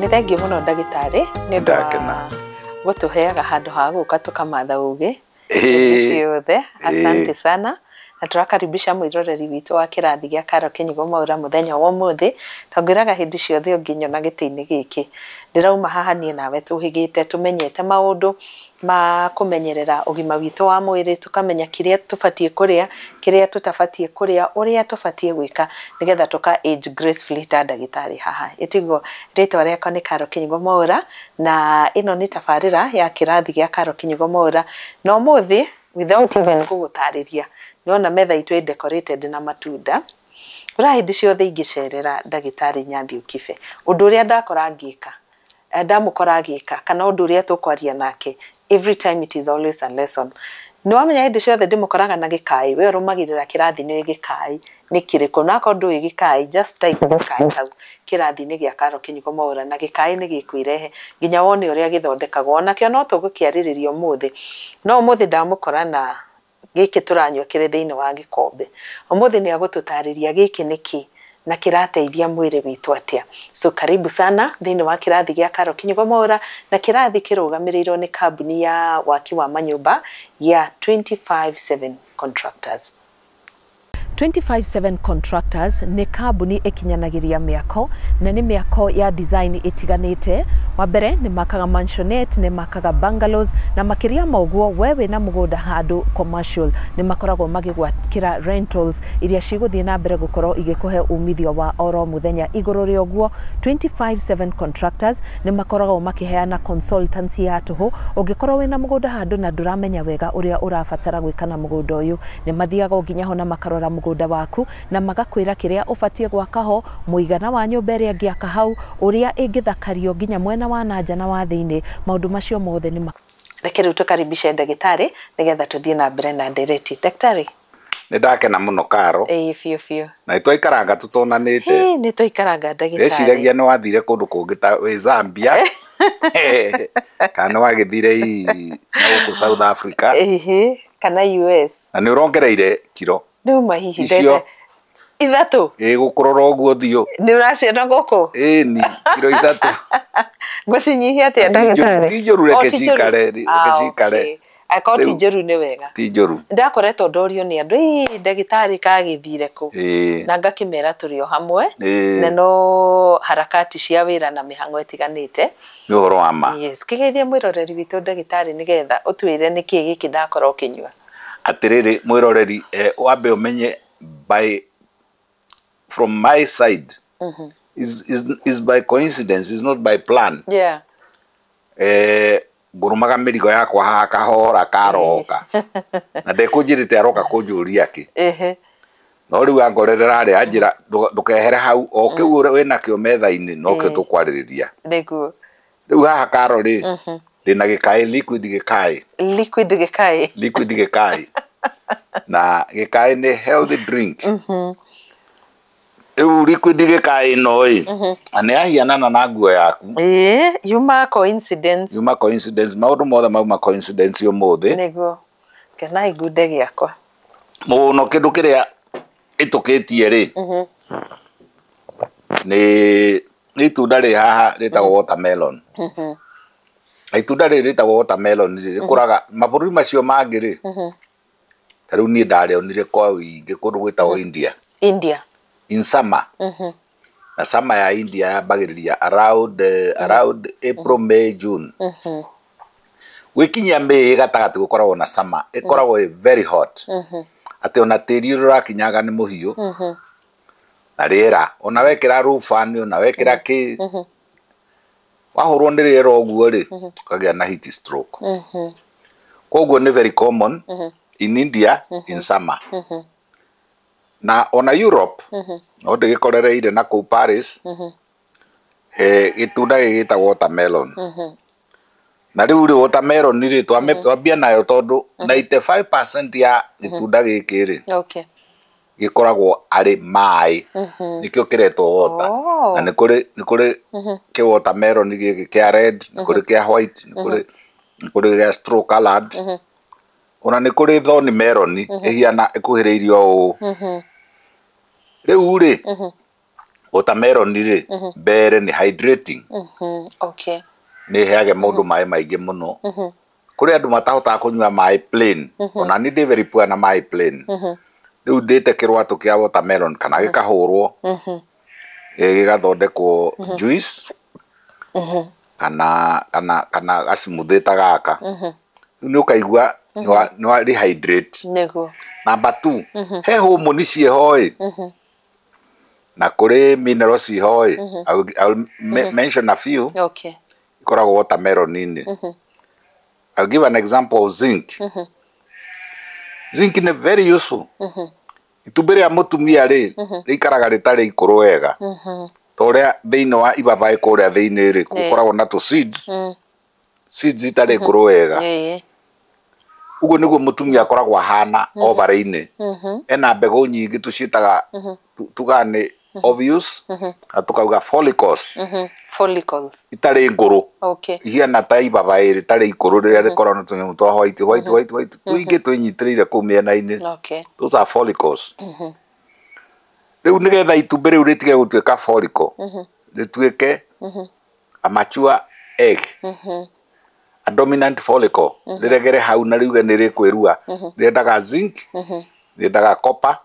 Nĩthengiũ mũno ndagĩtarĩ nĩ ũndũ wa gũtũheaga handũ ha gũka tũkamatha ũgĩ ciothe. Asante sana. Na turakaribisha mwiroreri witũ wa kĩrathi gĩa Carol Kĩnyugo Mwaũra mũthenya wa ũmũthĩ. Tongwĩraga hĩndĩ ciothe ũngĩnyona gĩtĩ-inĩ gĩkĩ ndĩrauma haha niĩ nawe tũhĩgĩte tũmenyete maũndũ ma kũmenyerera ũgima witũ wa mwĩrĩ, tũkamenya kĩrĩa tũbatiĩ kũrĩa, kĩrĩa tũtabatiĩ kũrĩa, ũrĩa tũbatiĩ gwĩka nĩgetha tũka age gracefully ta ndagĩtarĩ haha. Ĩtiguo rĩtwa rĩakwa nĩ Carol Kĩnyugo Mwaũra na ĩno nĩ tabarĩra ya kĩrathi gĩa Carol Kĩnyugo Mwaũra. Na ũmũthĩ without even gũgũtarĩria nĩwona metha itũ decorated na matunda. Ũra hĩndĩ ciothe ingĩcerera ndagĩtarĩ Nyathiĩ ũndũ ũrĩa ndakora ngĩka ndamũkora agĩka kana ũndũ ũrĩa tũkwaria nake, every time it is always a lesson. Nĩwamenya hĩndĩ ciothe ndĩmũkoraga na gĩkaĩ, we ũrũmagĩrĩra kĩrathi nĩ gĩkaĩ nĩ kĩrĩkũ, na akorwo ndũĩ gĩkaĩ just type gĩkaĩ hau kĩrathi-inĩ gĩa Carol Kĩnyugo Mwaũra na gĩkaĩ nĩ gĩkwĩrehe nginya wone ũrĩa gĩthondekagwo. Onakĩo no tũgũkĩarĩrĩria ũmũthĩ, no ũmũthĩ ndamũkora na gĩkĩ tũranyua kĩrĩ thĩinĩ wa gĩkombe. Ũmũthĩ nĩ agũtũtarĩria gĩkĩ nĩkĩ na kĩrateithia mwĩrĩ witũ atĩa. So karibu sana thĩinĩ wa kĩrathi gĩa Carol Kĩnyugo Mwaũra, na kĩrathi kĩrũgamĩrĩirwo nĩ kambuni ya waki wa manyũmba ya 257 Contractors. 257 Contractors nĩ kambuni ĩkinyanagĩria mĩako na nĩ mĩako ya design ĩtiganĩte. Wa mbere nĩ makaga mansionette, nĩ makaga bungalows, na makĩria moguo we wĩna mũgũnda handũ commercial nĩ makoragwo magĩgwakĩra rentals iria cigũthiĩ na mbere gũkorwo igĩkũhe umithio wa oro mũthenya. Igũrũ rĩa ũguo 257 Contractors nĩ makoragwo makĩheana consultancy ya tũhũ. Ũngĩkorwo wĩna mũgũnda handũ na ndũramenya wega ũrĩa ũrabatara gwĩka na mũgũnda ũyũ, nĩ mathiaga nginya ho na makarora mũgũnda waku na magakwĩra kĩrĩa ũbatiĩ gwaka ho, mũigana wa nyũmba ĩrĩa ngĩaka hau, ũrĩa ĩngĩthakario nginya mwena wa nanja na wa thĩinĩ. Maũndũ macio mothe nĩ reke rĩu tũkaribishe ndagĩtarĩ nĩgetha tũthiĩ na mbere na ndereti. Ndagĩtarĩ, nĩ ndakena mũno Carol. Biũ. Na nĩtwaikaranga tũtonanĩte. Nĩ tũikaranga ndagĩtarĩ. Ndĩciragia nĩ wathire kũndũ kũngĩ ta wĩ Zambia kana wagĩthire na gũkũ South Africa kana US, na nĩ ũrongereire kiro. Nĩ mahihi ndete ithatũ gũkũrora ũguo thiũ nĩ ũraciona gũkũ ni kiro ithatũ ngũcinyihia atĩa ndagĩtarĩ? Ti njũru, reke cikare akorwo ti njũru nĩ wega. Ti njũru. Ndakoretwo ndorio nĩ andũ ndagĩtarĩ kagĩthire kũ, na ngakĩmera tũrĩ o hamwe na no harakati cia wĩra na mĩhang'o ĩtiganĩte. Nĩ ũhoro wa ma. Yes, kĩgeithie mwĩroreri witũ ndagĩtarĩ nĩgetha ũtwĩre nĩkĩ gĩkĩ ndakorwo ũkĩnyua. Atĩrĩrĩ mwĩroreri, wambe ũmenye from my side is by coincidence, is not by plan. Ngũrũmaga mĩrigo yakwa haha kahora karoka na ndekũnjĩrĩte aroka kũnjũria kĩ. No rĩu angorerera harĩa anjĩra ndũkehere hau, o kĩu wĩna kĩo metha-inĩ no kĩo tũkwarĩrĩria. Rĩu haha Carol ndĩna gĩkaĩ, liquid gĩkaĩ na gĩkaĩ nĩ healthy drink. Rĩu liquid gĩkaĩ no nĩ ahianana na nguo yaku. Yuma coincidence. Maũndũ mothe mauma coincidence ũmũthĩ. Nĩguo kena igude gĩakwa mũno. Kĩndũ kĩrĩa ĩtũkĩtie nĩ itunda rĩ haha rĩtagwo watermelon. Itunda rĩrĩ rĩtagwo watermelon rĩkũraga mabũrũri macio mangĩ ta rĩu niĩ ndarĩonire kwa wĩingĩ kũndũ gwĩtagwo India in summer. Na summer ya India yambagĩrĩria around April, May, June. Gwĩkinyia May gatagatĩ gũkoragwo na summer, ĩkoragwo very hot atĩ ona tĩri ũrakinyaga nĩ mũhiũ na rĩera ona wekĩra rũbani ona wekĩra kĩ wahũrwo nĩ rĩera ũguo ũkagĩa na heat stroke. Koguo nĩ very common in India in summer. Na ona Europe no ndĩgĩkorereire na kũu Paris gĩtunda gĩgĩtagwo watermelon. Na rĩu watermelon twambia nayo tondũ 95% ya gĩtunda gĩkĩ gĩkoragwo arĩ maĩ, nĩkĩo kĩretwo water. Na nĩ kũrĩ kĩ watermelon gĩkĩ kĩa red, nĩ kũrĩ kĩa white, nĩ kũrĩ kĩa straw colored, ona nĩ kũrĩ thorny melon ĩhiana ĩkuhĩrĩirio ũũ. Rĩu watermelon ri mbere ni hydrating Okay. ni heage mundu mai maingi muno kuri andu matahota kunyua mai plain ona ni very poor na mai plain riu ndite kirwatu kia watermelon kana gikahurwo gigathondekwo juice kana gasmuthita gaka ni ukaigua ni wa rehydrate Niguo. number 2 he hormone ciehoi na kuri minerals ciehoi I'll mention a few. Okay. Ikoragwo watermelon ini I'll give an example of zinc. Zinc is very useful. Itumbĩ rĩa mũtumia rĩ rĩikaraga rĩtarĩ ikũrũ wega toria thĩinĩ wa ibabaĩ kũrĩa thĩinĩ rĩ gũkoragwo na tũ seeds itarĩ ikũrũ wega uguo nĩguo mũtumia akoragwo ahana ovaries-inĩ ena mbegũ nyingĩ tũciĩtaga tugane ovules na tukauga follicles itarĩ ngũrũ ihiana ta ibabaĩ rĩtarĩ ikũrũ rĩrĩa rĩkoragwo na tũnyamũ twa white tũingĩ twĩnyitĩrĩire kũu mĩena-inĩ. Those are follicles. Rĩu nĩgetha itumbĩ rĩu rĩtige gũtuĩka follicle rĩtuĩke a mature egg, a dominant follicle rĩregere hau na rĩuge nĩ rĩkwĩrua rĩendaga zinc, rĩendaga copper.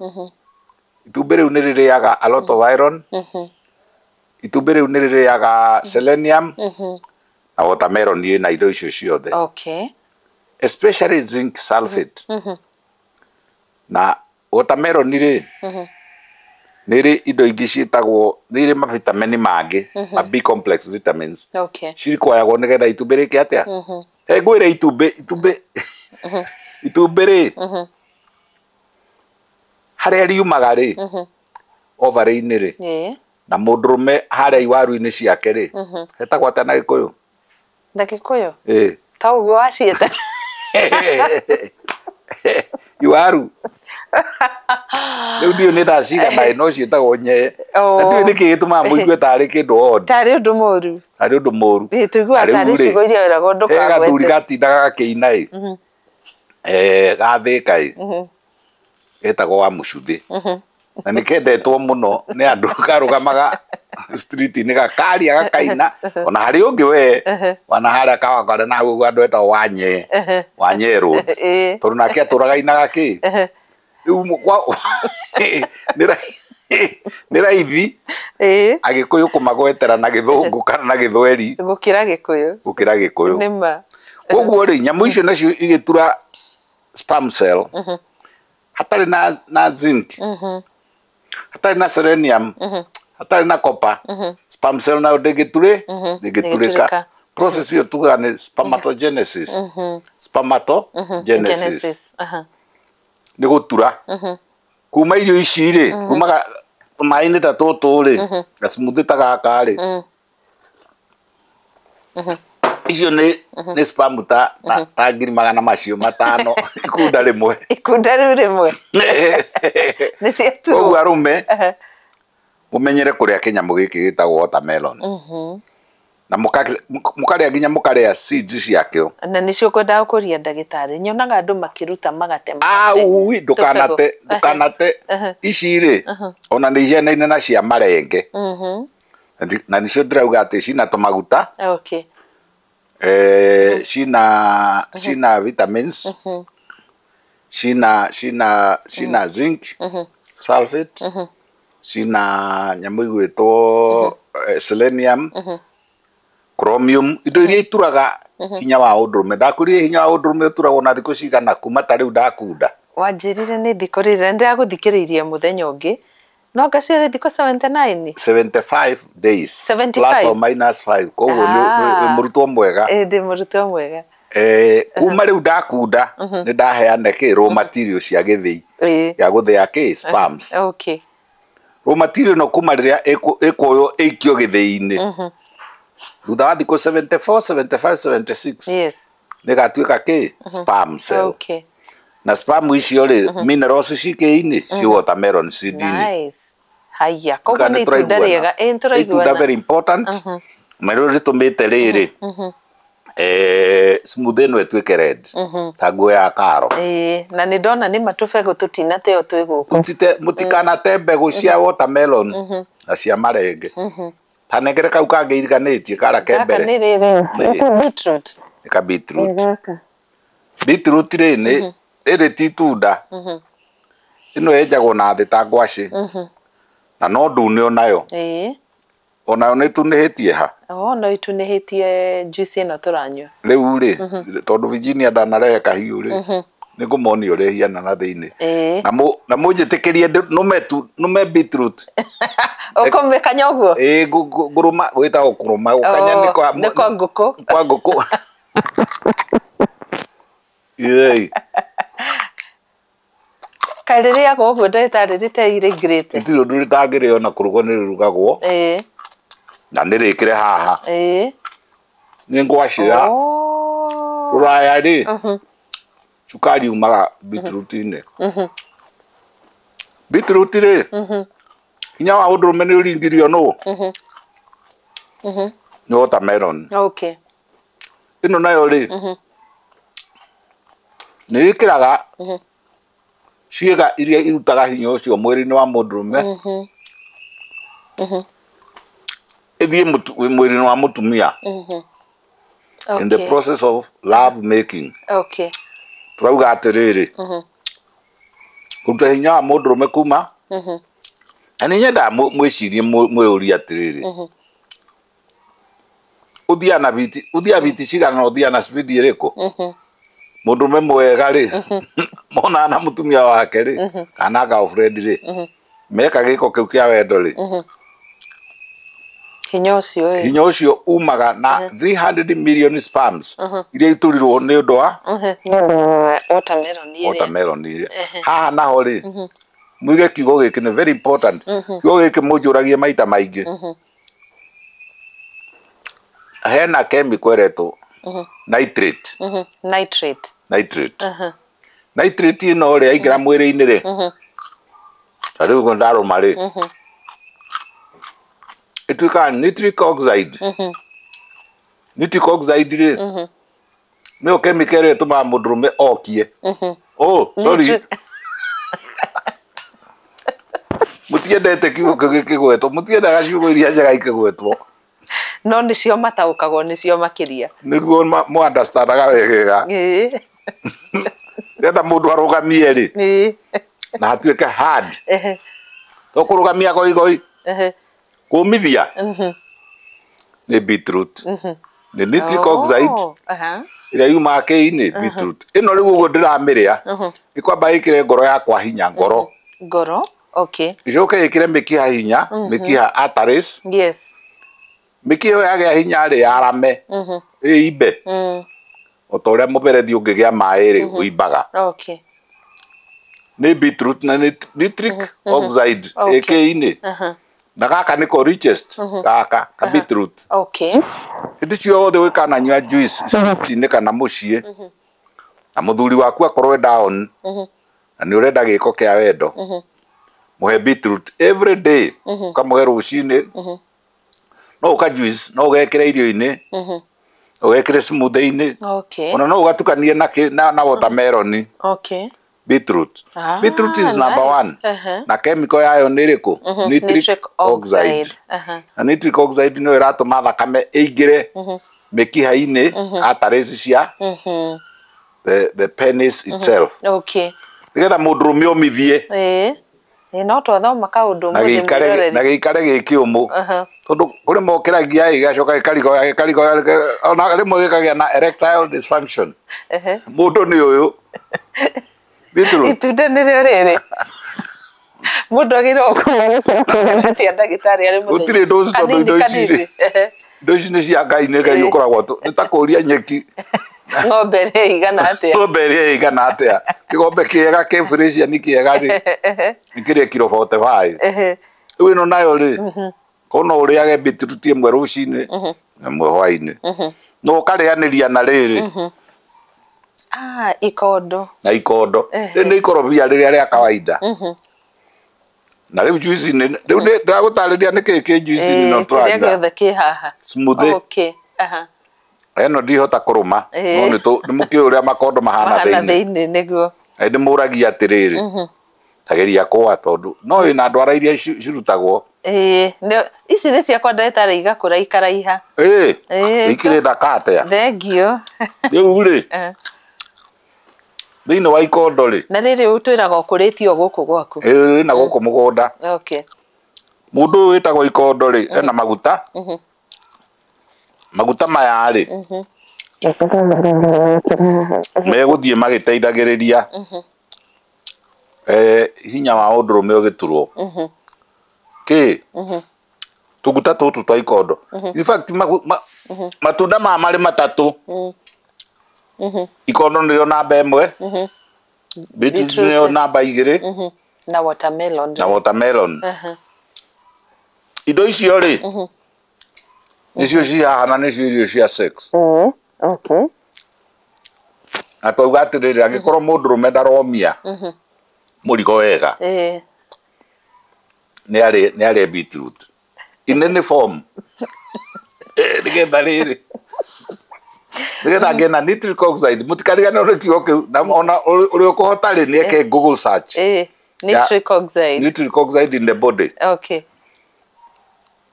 Itumbĩ rĩu nĩ rĩrĩaga a lot of iron. Itumbĩ rĩu nĩ rĩrĩaga selenium na watermelon nĩ na indo icio ciothe. Especially zinc sulfate. Na watermelon nĩ rĩ indo ingĩ ciĩtagwo nĩ irĩ mavitamini mangĩ ma B complex vitamins cirikoyagwo nĩgetha itumbĩ rĩke atĩa ngwĩre itumbĩ rĩ harĩa riumaga rĩ ovaries-inĩ rĩ na mũndũrũme harĩa iwaru-inĩ ciake rĩ hetagwo atĩa na Gĩkũyũ? Na Gĩkũyũ? Ta ũguo waciĩta iwaru rĩu ndiũ nĩ thaa cigana no ciĩtagwo nyee na ndiũ nĩkĩ gĩtũmaga mũigue tarĩ kĩndũ odd tarĩ ũndũ mũũru tũiguaga tarĩ ciugo iria wĩragwo ndũkagwete gathuri gatindaga gakĩina gathĩka getagwo wa mũcuthĩ na nĩ kendetwo mũno nĩ andũ karũgamaga street-inĩ gakaria gakaina ona harĩ ũngĩ we wana harĩa kawakare na hau andũ etagwo Wanyee Road tondũ nake atũraga ainaga kĩ rĩu nĩ raithi Agĩkũyũ kũmagwetera na Gĩthũngũ kana na Gĩthweri gũkĩra Gĩkũyũ nĩma koguo rĩ nyamũ icio nacio igĩtura sperm cell hatarĩ na zinc hatarĩ na selenium hatarĩ na copper sperm cell nayo ndĩngĩturĩka process ĩyo tugaga nĩ spermatogenesis nĩ gũtura kuma irio ici rĩ kuma maĩ-inĩ ta tũtũ rĩ gasmuthi ta gaka rĩ icio nĩ sperm ta ngiri magana macio 5 ikunda rĩmwe nĩ ciaturwo koguo arũme mũmenyere kũrĩa kĩnyamũ gĩkĩ gĩtagwo watermelon na mũkarĩa nginya mũkarĩa seeds ciakĩo na nĩcio ngwendaga gũkũria ndagĩtarĩ nyonaga andũ makĩruta magatema ndũkanate ici rĩ ona nĩ ihianaine na cia marenge na nĩcio ndĩrauga atĩ cina tũmaguta cina vitamins cina zinc sulfate cina nyamũ igwĩtwo selenium chromium indo iria ituraga hinya wa ũndũrũme ndakwĩrire hinya wa ũndũrũme ũturagwo na thikũ cigana kuma ta rĩu ndakunda wanjĩrire nĩ ndikũrĩire ndĩragũthikĩrĩirie mũthenya ũngĩ no ngaciare thikũ 75 days plus or minus 5 koguo nĩ mũrutwo mwega ndĩ mũrutwo mwega kuma rĩu ndakunda nĩ ndaheane kĩ raw material cia gĩthĩi ya gũthĩa kĩ sperms raw material no kuma rĩrĩa ĩkuoywo ĩikio gĩthĩi-inĩ thutha wa thikũ 74 75 76 nĩ gatuĩka kĩ sperm cell na sperm icio rĩ minerals cikĩ-inĩ ci watermelon seed-inĩ haya koguo nĩ itunda rĩega itunda very important na rĩu rĩtũmĩte rĩrĩ smoothie no etweke red ta nguo ya karo na nĩ ndona nĩ matũbegũ tũtinate o twĩ gũkũ mũtikanate mbegũ cia watermelon na cia marenge tanengere kau kangĩ iriganĩtie kara kembere nĩ rĩrĩ beetroot ka beetroot beetroot rĩrĩ ti tunda ĩno yenjagwo na thĩ ta ngwacĩ na no ndune onayo onayo nĩ tunĩhĩtie ha no itunĩhĩtie juice ĩno tũranyua rĩu rĩ tondũ Virginia ndanarehe kahiũ rĩ nĩ ngũmonia ũrĩa hiana na thĩinĩ na mũnjĩtĩkĩrie nũme beetroot ũkũmĩkanya ũguo ngũrũma gwĩtagwo kũrũma gũkanya nĩ kwa ngũkũ kaĩ rĩrĩagwo ũguo ndagĩtarĩ rĩteirĩngirĩte itirĩ ũndũ rĩtangĩrĩo na kũrugwo nĩ rĩrugagwo na nĩ rĩkĩre haha nĩ ngwacĩ ya rũraya rĩ cukari umaga beetroot-inĩ beetroot rĩ hinya wa ũndũrũme nĩ ũringirio nũ nĩ watermelon ĩno nayo rĩ nĩ ĩkĩraga ciĩga iria irutaga hinya ũcio mwĩrĩ-inĩ wa mũndũrũme ĩthiĩ mwĩrĩ-inĩ wa mũtumia in the process of love making turauga atĩrĩrĩ kũruta hinya wa mũndũrũme kuma na nĩ nyendaga mwĩcirie mwĩũrie atĩrĩrĩ ũthiaga biti cigana na ũthiaga na speed ĩrĩkũ mũndũrũme mwega rĩ monaga na mũtumia wake rĩ kana girlfriend rĩ meka gĩko kĩu kĩa wendo rĩ hinya ũcio umaga na 300 million sperms iria iturirwo nĩ ũndũ wa watermelon iria haha naho rĩ muige kiugo gĩkĩ nĩ very important kiugo gĩkĩ mũnjũragie maita maingĩ hena chemical ĩretwo nitrate ĩno rĩ yaingĩra mwĩrĩ-inĩ rĩ ta rĩu ndarũma rĩ ĩtuĩkaga nitric oxide rĩ nĩyo chemical ĩrĩa ĩtũmaga mũndũrũme okie sorry mũtiendete kiugo kĩu gĩkĩgwetwo mũtiendaga ciugo iria njega ikĩgwetwo no nĩcio mataũkagwo nĩcio makĩria nĩguo mũandastandaga wegega nĩgetha mũndũ arũgamie rĩ na hatuĩke hard to kũrũgamia goigoi kũmithia nĩ beetroot nĩ nitric oxide ĩrĩa yumaga kĩ-inĩ beetroot ĩno rĩu ũguo ndĩramĩrĩa ĩkwamba ĩkĩre ngoro yakwa hinya ngoro ĩcoke ĩkĩre mĩkiha hinya mĩkiha arteries mĩkiha ĩyo yagĩa hinya rĩ yarame ĩimbe o ta ũrĩa mũberethi ũngĩgĩa maĩ rĩ ũimbaga nĩ beetroot na nitric oxide ĩkĩ-inĩ na gaka nĩko richest gaka ka beetroot hĩndĩ ciothe wĩkananyua juice citinĩ kana mũciĩ na mũthuri waku akorwo down na nĩ ũrenda gĩko kĩa wendo mũhe beetroot every day ũkamũhe rũcinĩ no ũka juice no ũgekĩre irio-inĩ ũgekĩre smoothie-inĩ ona no ũgatukanie na watermelon beetroot is number 1 na chemical yayo nĩ ĩrĩkũ nitric oxide na nitric oxide nĩyo ĩratũma thakame ĩingĩre mĩkiha-inĩ arteries cia the penis itself nĩgetha mũndũrũme omithie no twathoma kaũndũ na gĩikare gĩ kĩũmũ tondũ kũrĩ mokĩragia gĩgacoka gĩkarigoya ona rĩmwe gĩkagĩa na erectile dysfunction mũndũ nĩ ũyũ itunda nĩrĩo rĩrĩ mũndũ agĩrĩirwo kũmenya atĩa ndagĩtarĩ arĩ mũthenya gũtirĩ ndũci tondũ indo ici nĩ cia Ngai nĩ Ngai ũkoragwo nĩ ta kũria nyeki ng'ombe ĩrĩa igana atĩa kĩgombe kĩega kĩ Fresian kĩega rĩ nĩ kĩrĩ kiro 45 rĩu ĩno nayo rĩ kono ũrĩage beetroot ĩmwe rũcinĩ na ĩmwe hwaĩ-inĩ no ũkarĩanĩria na rĩrĩ ikondo rĩu nĩ ikorobia rĩrĩa rĩa kawaida na rĩu juice-inĩ rĩu ndĩragũtarĩria nĩkĩĩ kĩ juice-inĩ no tũranyua gĩothe kĩ haha smoothie eno ndihota kuruma no ni mukio uria makondo mahana theini niguo ndi muragia atiriri tageria kwa tondu no ina ndwara iria cirutagwo ici ni ciakwa ndetare igakura ikaraiha ikire thakate thengio riu ri thini wa ikondo ri na riri utwiraga ukuritio guku gwaku na guku mugunda mundu witagwo ikondo ri ena maguta maguta maya ri meguthie magiteithagiriria hinya wa undurume ugiturwo tuguta tutu twa ikondo in fact matunda mari matatu ikondo ndio namba imwe beetroot ndio namba igiri na watermelon indo icio ri nicio cihana nicio irio cia sex okay atauga atiriri angikorwo mundurume ndaromia murigo wega ni ari beetroot in any form nigetha riri nigetha ngena nitric oxide mutikarigane uri kiugo kiu na ona uri ukuhota ri nieke Google search nitric oxide in the body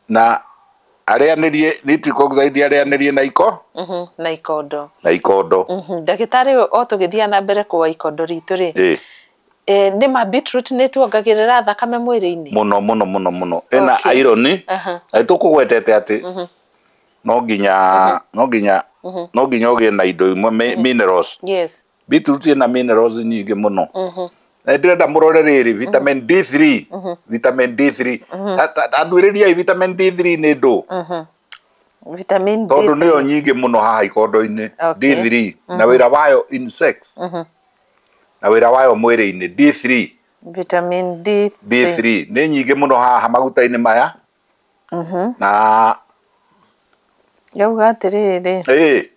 na arianirie nitric oxide arianirie na na ikondo ndagitari o tugithia na mbere kwa ikondo ritu ri ni ma beetroot ni tuongagirira thakame mwiri-ini muno ena iron tukugwetete ati no nginya ugie na indo imwe minerals beetroot ina minerals nyingi muno na ndirenda murore riri vitamin D3 andwiriria vitamin D3 ni ndu vitamin D tondu niyo nyingi muno haha ikondo-ini D3 na wira wayo in sex na wira wayo mwiri-ini D3 vitamin D3 ni nyingi muno haha maguta-ini maya na yauga atiriri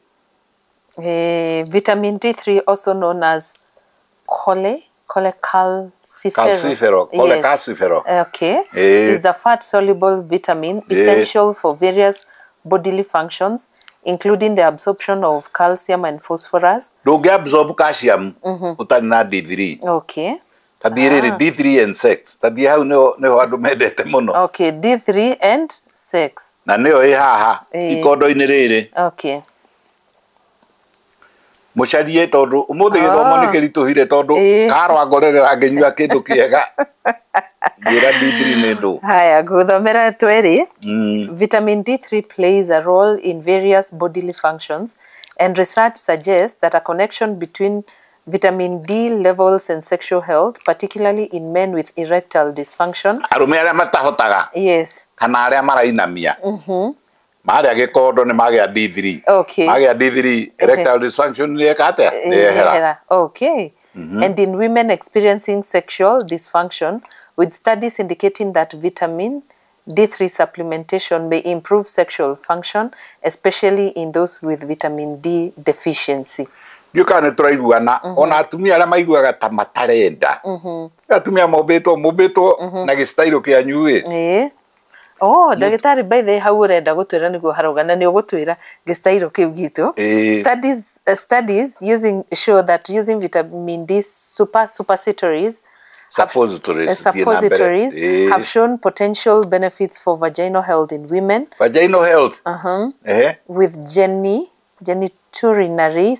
vitamin D3 also known as cholecalciferol is a fat soluble vitamin essential for various bodily functions including the absorption of calcium and phosphorus. Don't absorb calcium utari na D3. Tabiri D3 and sex. Tabi hau no andu mendete muno. D3 and sex. Na neo haha ikondo-ini riri. Mucarie tondu umuthi githomo ni kirituhire tondu karo angorerera nginyua kindu kiega ngira D3 ni ndu haya guthomera tweri vitamin D3 plays a role in various bodily functions and research suggests that a connection between vitamin D levels and sexual health, particularly in men with erectile dysfunction, arume aria matahotaga kana aria marainamia maria gikondo ni magia D3 magia D3 erectile dysfunction ni ekate ehera and in women experiencing sexual dysfunction, with studies indicating that vitamin D3 supplementation may improve sexual function, especially in those with vitamin D deficiency. Yuka ne turaiguana ona atumia aria maiguaga ta matarenda atumia mobeto na gistailo kia nyue ndagitari by the hau urenda gutwira niguo harugana ni ugutwira gistailo kiu gitu studies show that using vitamin D suppositories have shown potential benefits for vaginal health in women. Vaginal health with genitourinary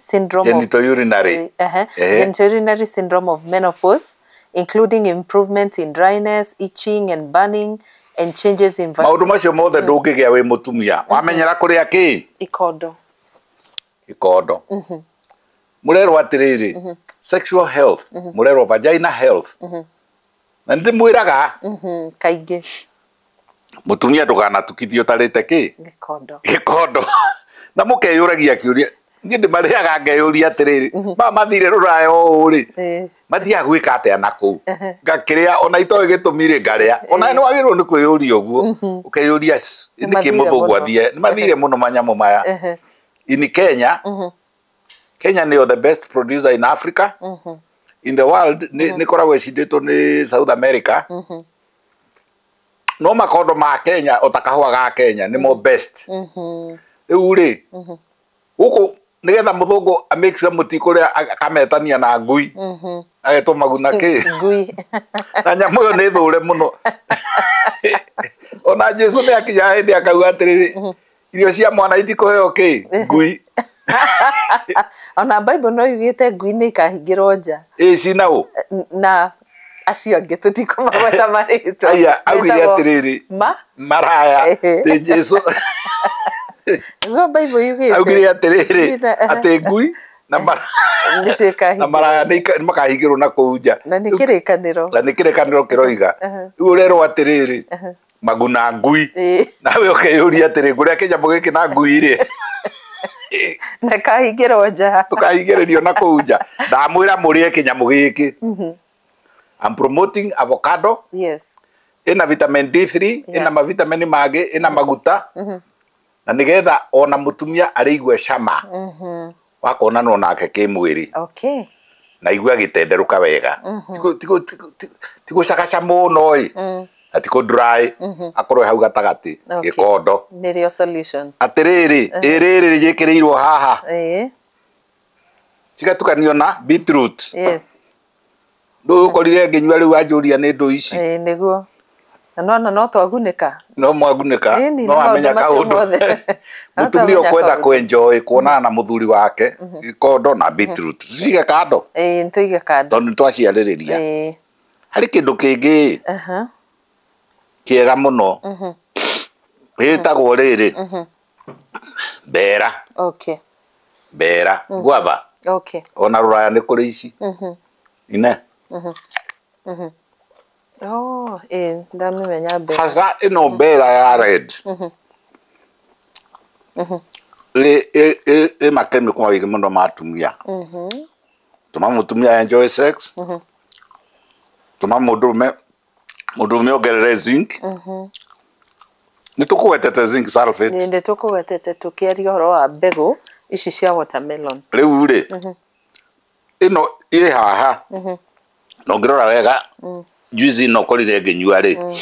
syndrome of menopause, including improvements in dryness, itching and burning, and changes in maundu macio mothe ndungigia wi mutumia wamenyera kuria ki ikondo murero atiriri sexual health murero vagina health na ndimwiraga kaingi mutumia nduganatukithio tarite ki gikondo na mukeyuragia kiuria ngi ndimariaga ngeyuria atiriri mathire ruraya uri mathia gwika atia naku ngakiria ona itoe gitumire ngaria ona ni wagirwo ni kwiyuria uguo ukeyuria ndiki muthugu athie ni mathire muno manyamu maya in Kenya Kenya ni the best producer in Africa in the world ni koragwo icinditwo ni South America no makondo ma Kenya otakahwa ga Kenya ni mo best riu ri Huko nigetha muthungu a make sure mutikuria akametania na ngui. Agetwo maguna ki. Ngui. Na nyamu yo ni thure muno. Ona Jesu ni akinya hindi akauga atiriri. Irio cia mwana itikuheo ki ngui. Ona Bible no yugite ngui ni ikahingirwo nja. Cina u. Na acio angĩ tũtikũmagweta marĩtwa. Aya augire atiriri. Maraya. Ti Jesu. Ngo Bible yugite. Augire atiriri. Ati ngui na maraya ni makahingirwo na kũu nja. Na nĩ kĩrĩkanĩro. Na nĩ kĩrĩkanĩro kĩroiga. Rĩu ũrerwo atiriri. Maguna ngui. Nawe ũkeyũria atĩrĩ ngũrĩa kĩnyamũ gĩkĩ na ngui rĩ. Na kahingĩrwo nja. Tukahingĩrĩrio na kũu nja. Ndamwĩra mũrĩe kĩnyamũ gĩkĩ. I'm promoting avocado. Yes. Ina vitamin D3, ina mavitamini mangĩ, ina maguta. Na nigetha ona mutumia arĩigue cama. Wakonanwo nake kĩmwĩrĩ. Okay. Na igua gĩtenderũka wega. Tigũcakaca mũno ĩ. Atiko dry. Akorwo hau gatagati. Gĩkondo. Nĩrĩo solution. Atĩrĩrĩ, ĩrĩrĩ rĩkĩrĩirwo haha. Cigatukanio na beetroot. Yes. Ndu ukorire nginyua riu anjuria ni ndu ici. Niguo. Na no twagunĩka. No mwagunĩka. No amenya kaundu. Mutumia ukwenda kuenjoy kuonana na muthuri wake. Gĩkondo na beetroot. Cige kando. Ntuige kando. Tondu twaciarĩrĩria. Hari kindu kingi. Kiega muno. Gĩtagwo rĩrĩ. Mbera. Okay. Mbera. Guava. Okay. Ona ruraya nĩ kũrĩ ici. Ine. Oh, ndamimenya mbera. Hasa ino mbera ya red. Makemiko mawĩingĩ mũno ma atumia. Tuma mũtumia enjoy sex. Tuma mũndũrũme ongerere zinc. Nĩ tũkũwetete zinc sulfate. Nĩ tũkũwetete tũkĩaria ũhoro wa mbegũ ici cia watermelon. Rĩu rĩ. Ino ĩ haha. No ngirora wega. Juice no korire nginyua rĩ.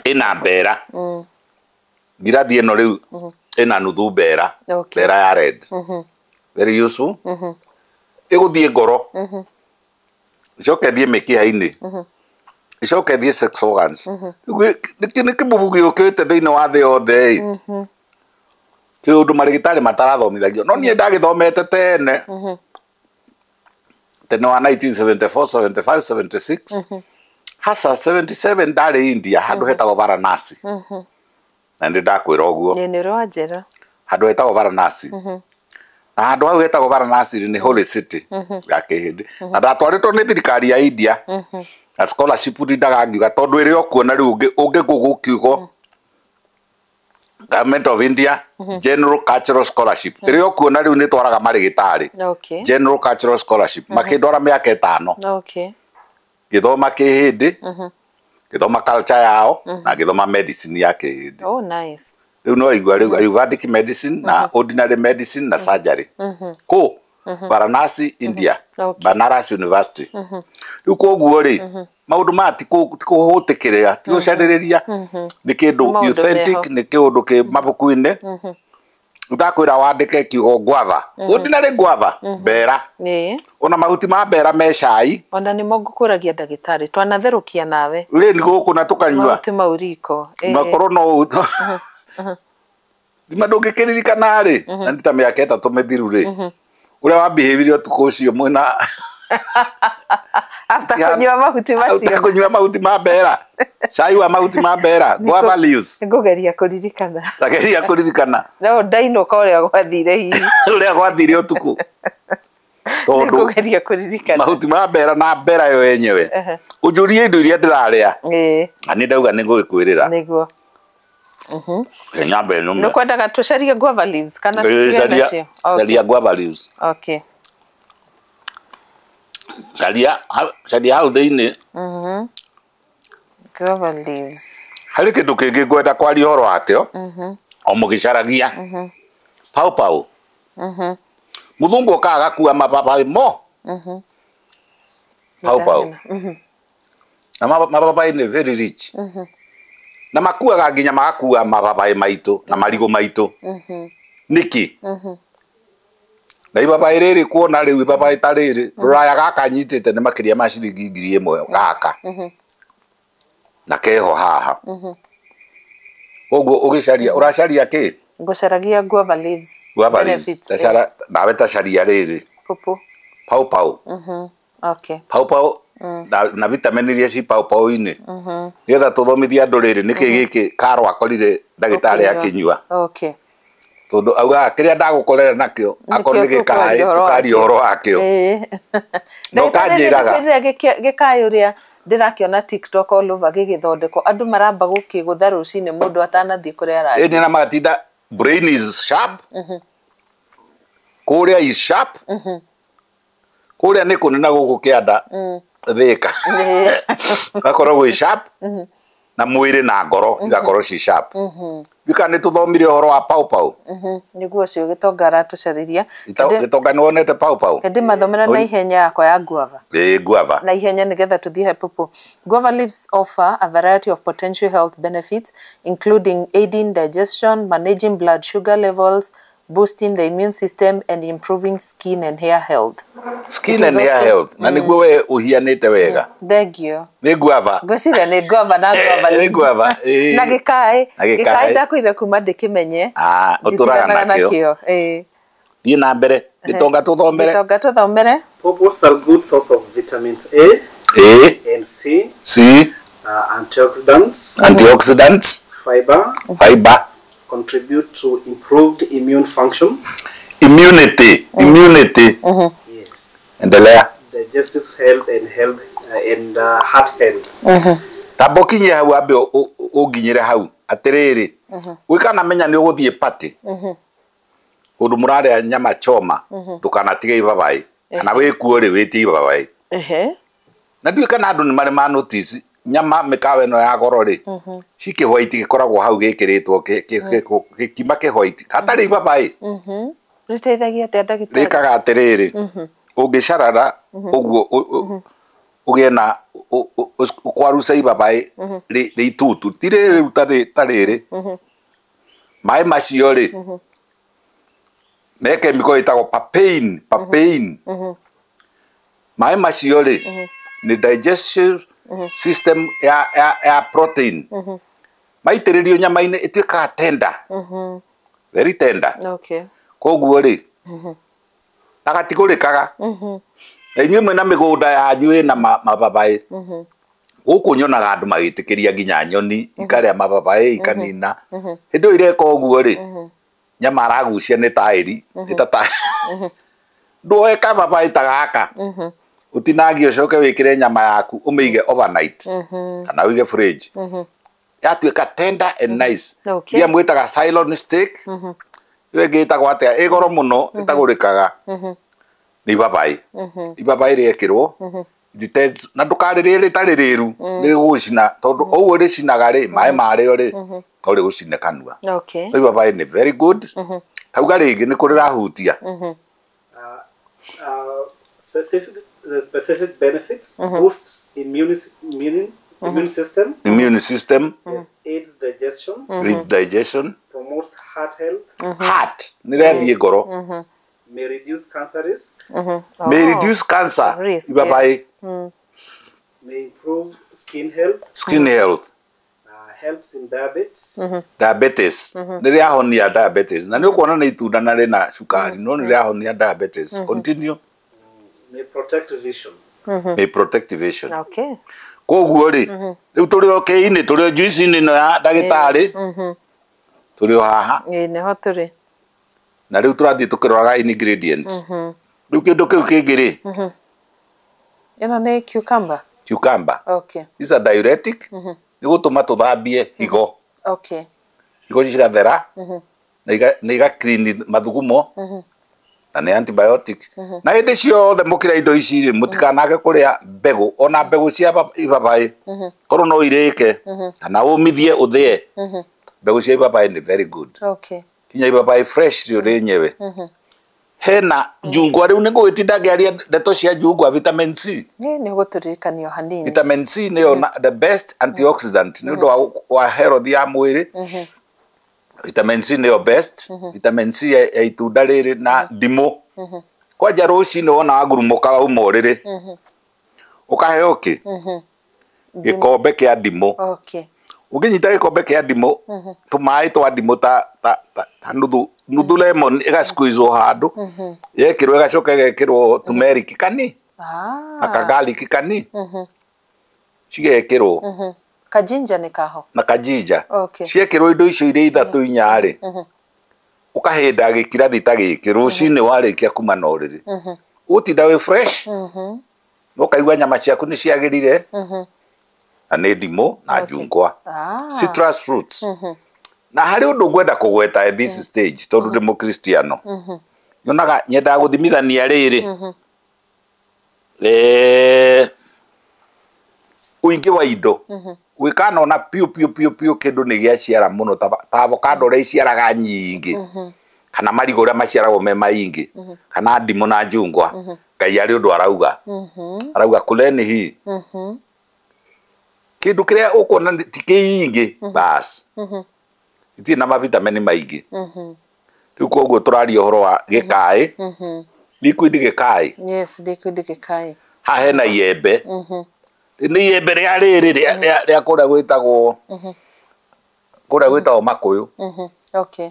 Ina mbera. Ngirathi ino rĩu ina nuthu mbera. Mbera ya red. Very useful. Iguthie ngoro. Icoke thie mĩkiha-inĩ. Icoke thie sex organs. Nĩ kĩbubu gĩũkĩte thĩinĩ wa thĩ yothe ĩ. Kiundu marigitari matarathomithagio. No niĩ ndagĩthomete tene. Tene wa 1974, 75, 76. Hasa 77 ndarĩ India handũ hetagwo Varanasi. Na ndĩ ndakwĩra ũguo. Nĩ rwanjĩra. Handũ hetagwo Varanasi. Na handũ hau hetagwo Varanasi nĩ Holy City ya kĩhĩndĩ. Na ndatwarĩtwo nĩ thirikari ya India. Na scholarship ndindaga ngiuga tondũ ĩrĩ o kuona rĩu ũngĩgũkiugo Government of India General Cultural Scholarship. Ĩrĩ o kuona rĩu nĩ twaraga marigitari. Okay. General Cultural Scholarship. Makĩndwara mĩaka 5. Okay. Gĩthoma kĩhĩndĩ. Gĩthoma culture yao na gĩthoma medicine ya kĩhĩndĩ. Oh nice. Rĩu no igua rĩu Ayurvedic medicine na ordinary medicine na surgery. Ko Varanasi India. Banaras University. Rĩu koguo rĩ maundu ma tikũhũtĩkĩrĩra tigucarĩrĩria nĩ kĩndũ authentic nĩ kĩndũ kĩ mabuku-inĩ. Ndakwĩra wandĩke kiugo guava. Ordinary guava mbera. Ona mahuti ma mbera me cai. Ona nĩ ngũkũragia ndagĩtarĩ twanatherũkia nawe. Rĩ nĩ gũkũ na tũkanyua. Mahuti mauriko. Makorwo no Thima ndũngĩkĩririkana rĩ na nĩ ta mĩaka 3 mĩthiru rĩ. Ũrĩa wambihĩvirio ũtukũ ũcio mwĩna after kunyua mahuti macio. After kunyua mahuti ma mbera. Cai wa mahuti ma mbera. Guava leaves. Ngũgeria kũririkana. Tageria kũririkana. No ndainũka ũrĩa gwathire hihi. Ũrĩa gwathire ũtukũ. Tondũ ngũgeria kũririkana. Mahuti ma mbera na mbera yo yenyewe. Ũnjũrie indo iria ndĩrarĩa. Na nĩ ndauga nĩ ngũgĩkwĩrĩra. Nĩguo. Nyambe no. Nĩ kwendaga tũcarie guava leaves kana tũtige nacio. Caria guava leaves. Okay. Caria hau thĩinĩ. Guava leaves. Harĩ kĩndũ kĩngĩ ngwenda kwaria ũhoro wakĩo. O mũgĩcaragia. Pau pau. Mũthũngũ okaga gakua mapapai mo. Pau pau. Na mapapai nĩ very rich. na makuaga nginya magakua mababaĩ maitũ na marigũ maitũ niki na ibabaĩ rĩrĩ kuona rĩu ibabaĩ ta rĩrĩ rũraya gaka nyitĩte nĩ makĩria ma ciringi 1,000 gaka na keho haha ũguo ũgĩcaria ũracaria kĩ ngũcaragia guava leaves tacara nawe tacaria rĩrĩ pau okay pau na vitamin iria ci pau-inĩ nĩgetha tũthomithie andũ rĩrĩ nĩkĩ gĩkĩ Karo akorire ndagĩtarĩ akĩnyua okay tondu auga kĩrĩa ndagũkorera nakĩo akorwo nĩ gĩkaĩ tũkaria ũhoro wakĩo no kanjĩraga gĩkaĩ ũrĩa ndĩrakĩona TikTok all over gĩgĩthondekwo andũ maramba gũkĩgũtha rũcinĩ mũndũ atanathiĩ kũrĩa arathiĩ ĩni na magatinda brain is sharp kũrĩa is sharp kũrĩa nĩ kũnena gũkũ kĩanda thĩka gakorwo gwĩ sharp na mwĩrĩ na ngoro igakorwo ci sharp bika nĩ tũthomire ũhoro wa pau nĩguo ũcio Gĩtonga aratũcarĩria Gĩtonga nĩ wonete pau hĩndĩ mathomera na ihenya yakwa ya guava guava na ihenya nĩgetha tũthiĩ he popo. Guava leaves offer a variety of potential health benefits including aiding digestion, managing blood sugar levels, boosting the immune system and improving skin and hair health. Skin and hair health na nĩguo we ũhianĩte wega. Thank you. Nĩ guava. Ngwĩciria nĩ guava na guava. Nĩ guava. Na gĩkaĩ ndakwĩra kuma ndĩkĩmenye. Ũtũraga nakĩo. Thiĩ na mbere. Gĩtonga tũthomere. Purples are good source of vitamins A and C. Antioxidants. Fiber. Contribute to improved immune function. Immunity. Yes. Endelea. Digestive health and heart health. Tabokinye hau ambe ũnginyire hau atĩrĩrĩ wĩkana menya nĩ ũgũthiĩ party ũndũ mũrarĩa nyama choma ndũkanatige ibabaĩ kana wĩkuo rĩ wĩtie ibabaĩ na ndiũĩ kana andũ nĩ marĩ ma notice nyama mĩkawa ĩno ya goro rĩ cikĩ white gĩkoragwo hau gĩkĩrĩtwo gĩkima kĩ white hatarĩ ibabaĩ rĩteithagia atĩa ndagĩtarĩ rĩkaga atĩrĩrĩ ũngĩcarara ũguo ũgĩe na ũkwaruca ibabaĩ rĩ itutu ti rĩrĩ ta rĩrĩ maĩ macio rĩ me kemiko ĩtagwo papain maĩ macio rĩ nĩ digestive system ya protein maitĩrĩrio nyama-inĩ ĩtuĩkaga tender very tender koguo rĩ na gatigũrĩkaga na inyuĩ mwĩna mĩgũnda yanyu ĩna mababaĩ gũkũ nyonaga andũ magĩtĩkĩria nginya nyoni ikarĩa mababaĩ ikanina hĩndĩ ireka ũguo rĩ nyama aragucia nĩ taĩri ndwoe kababaĩ ta gaka utinagi ucoke wikire nyama yaku umige overnight kana wige fridge yatuika tender and nice ya mwitaga Ceylon steak wegitagwo atia igoro muno itagurikaga ni ibabaĩ riekirwo details na ndukarĩrĩe rĩtarĩrĩru nĩ gũcina tondu ũguo rĩcinaga rĩ maĩ marĩo rĩ no rĩgũcine kanua ibabaĩ nĩ very good kauga rĩngĩ nĩ kũrĩ rahutia specific benefits boosts immune system. Yes, aids digestion. Promotes heart health. Heart nirathiĩ ngoro. May reduce cancer risk. May reduce cancer risk. Ibabaĩ. May improve skin health. Helps in diabetes. Nĩrĩahonia diabetes. Na nĩ ũkuona nĩ itunda na rĩna cukari no nĩrĩahonia diabetes. Continue. May protect vision. Okay. Koguo rĩ rĩu tũrĩ okay-inĩ tũrĩ juice-inĩ ĩno ya ndagĩtarĩ tũrĩ o haha nĩho tũrĩ na rĩu tũrathiĩ tũkĩroraga ingredients rĩu kĩndũ kĩu kĩngĩ rĩ ĩno nĩ cucumber. Okay. Is a diuretic nĩ gũtũma tũthambie higo higo cigathera na iga clean mathugumo na nĩ antibiotic na hĩndĩ ciothe mũkĩra indo ici mũtikanage kũrĩa mbegũ ona mbegũ cia ibabaĩ korwo no irĩke kana ũmithie ũthĩe mbegũ cia ibabaĩ nĩ very good kinya ibabaĩ fresh rĩo rĩenyewe hena njungwa riu niguo itindagiaria ndeto cia njungwa vitamin C ni guturikanio hanini vitamin C ni the best antioxidant ni ndo wa health ya mwiri vitamin C ni best vitamin C ya itunda riri na ndimo kwanja ruci ni wona wagurumuka umoriri ukahe uki gikombe kia ndimo okay ukinyita gikombe kia ndimo tumai twa ndimo ta nuthu lemon iga squeeze handu yekirwo igacoka igekirwo turmeric kani na kagarlic kani cigekirwo kajinja ni kaho na kajinja okay ciekirwo indo icio ire ithatu inyari ukahinda gikirathi ta giki rucini warikia kuma na uriri utinda wi fresh ukaigua nyama ciaku ni ciagirire na ni ndimo na njungwa citrus fruits na hari undu ngwenda kugweta at this stage tondu ndi mukristiano nyonaga nyenda guthimithania riri uingi wa indo wikana ona piu kindu ni gia ciara muno ta avocado ria iciaraga nyingi kana marigo ria maciaragwo me maingi kana ndimo na njungwa ngai ari undu arauga kuleni hi kindu kiria ukona ti kiingi bas iti na vitamini maingi riu koguo turaria uhoro wa gikai liquid gikai yes liquid gikai ha hena iembe ni iembe ria riri ria kuria gwitagwo makuyu okay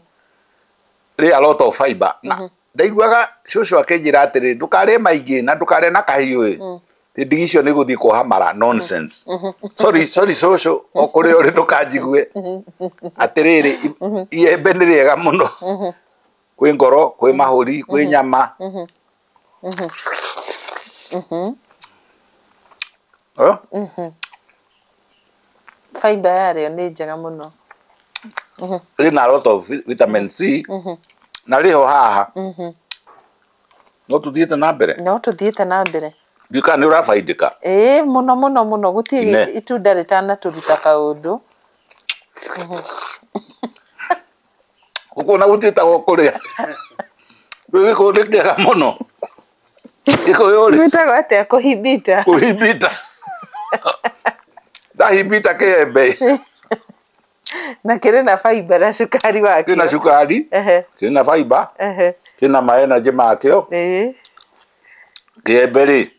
ri a lot of fiber na ndaiguaga cucu akinjira atiri ndukare maingi na ndukare na kahiu ndigicio ni guthii kuhamara nonsense sorry cucu okuri uri ndukanjigue atiriri iembe ni riega muno kwi ngoro kwi mahuri kwi nyama fiber yario ni njega muno rina a lot of vitamin C na riho haha no tuthiete na mbere ndika ni urafaidika muno gutie itunda ritana turuta kaundu ukona gutita gukuria rwiko ndikega muno iko yori gwitago atia kuhimbita ndahimbita kiembe na kire na fiber na cukari wake kina cukari kina fiber kina ma energy makio kiembe ri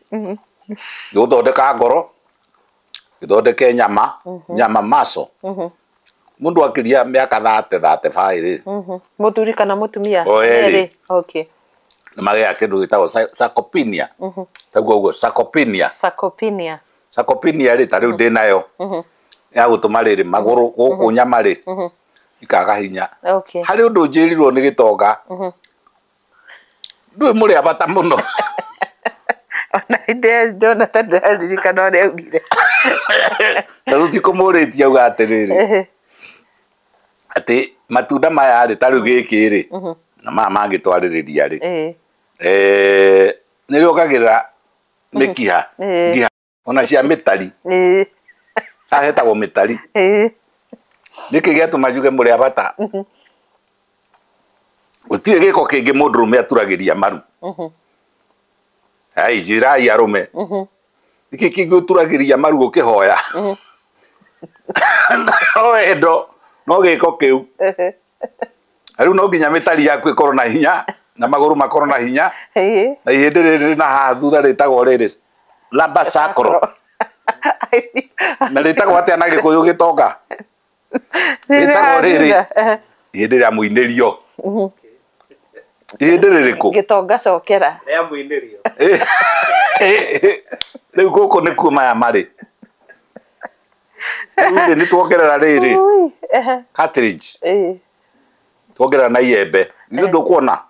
guthondeka ngoro githondeke nyama maso mundu akiria miaka 35 ri muthuri kana mutumia okay magea kindu gitagwo sarcopenia taguo sarcopenia ri tariu ndi nayo ya gutuma riri maguru guku nyama ri ikaga hinya okay hari undu njirirwo ni gitonga ndui muri abata muno ona inde ndona tandari kana ore ugire na rutikumuritie uga atiriri ati matunda maya ri tariu giki ri na mama ngitwaririria ri ni riokagira mikiha ngiha ona cia mitari ahetagwo mitari niki giatuma njuge muri abata gutire giko kingi mundurume aturagiria maru ai jirai arume iki kingi uturagiria maru ukihoya endo no giko kiu ariu no nginya mitari yaku ikorwo na hinya na maguru makorwo na hinya na ihindi riri na haha thutha ritagwo riri lamba sacro na ritagwo atia na gikuyu gitonga ritagwo riri ihindi ria muinirio ihindi ririku gitonga cokera ria muinirio riu guku nikuo maya mari riu ni tuongerera riri cartridge tuongerera na iembe ni ndukuona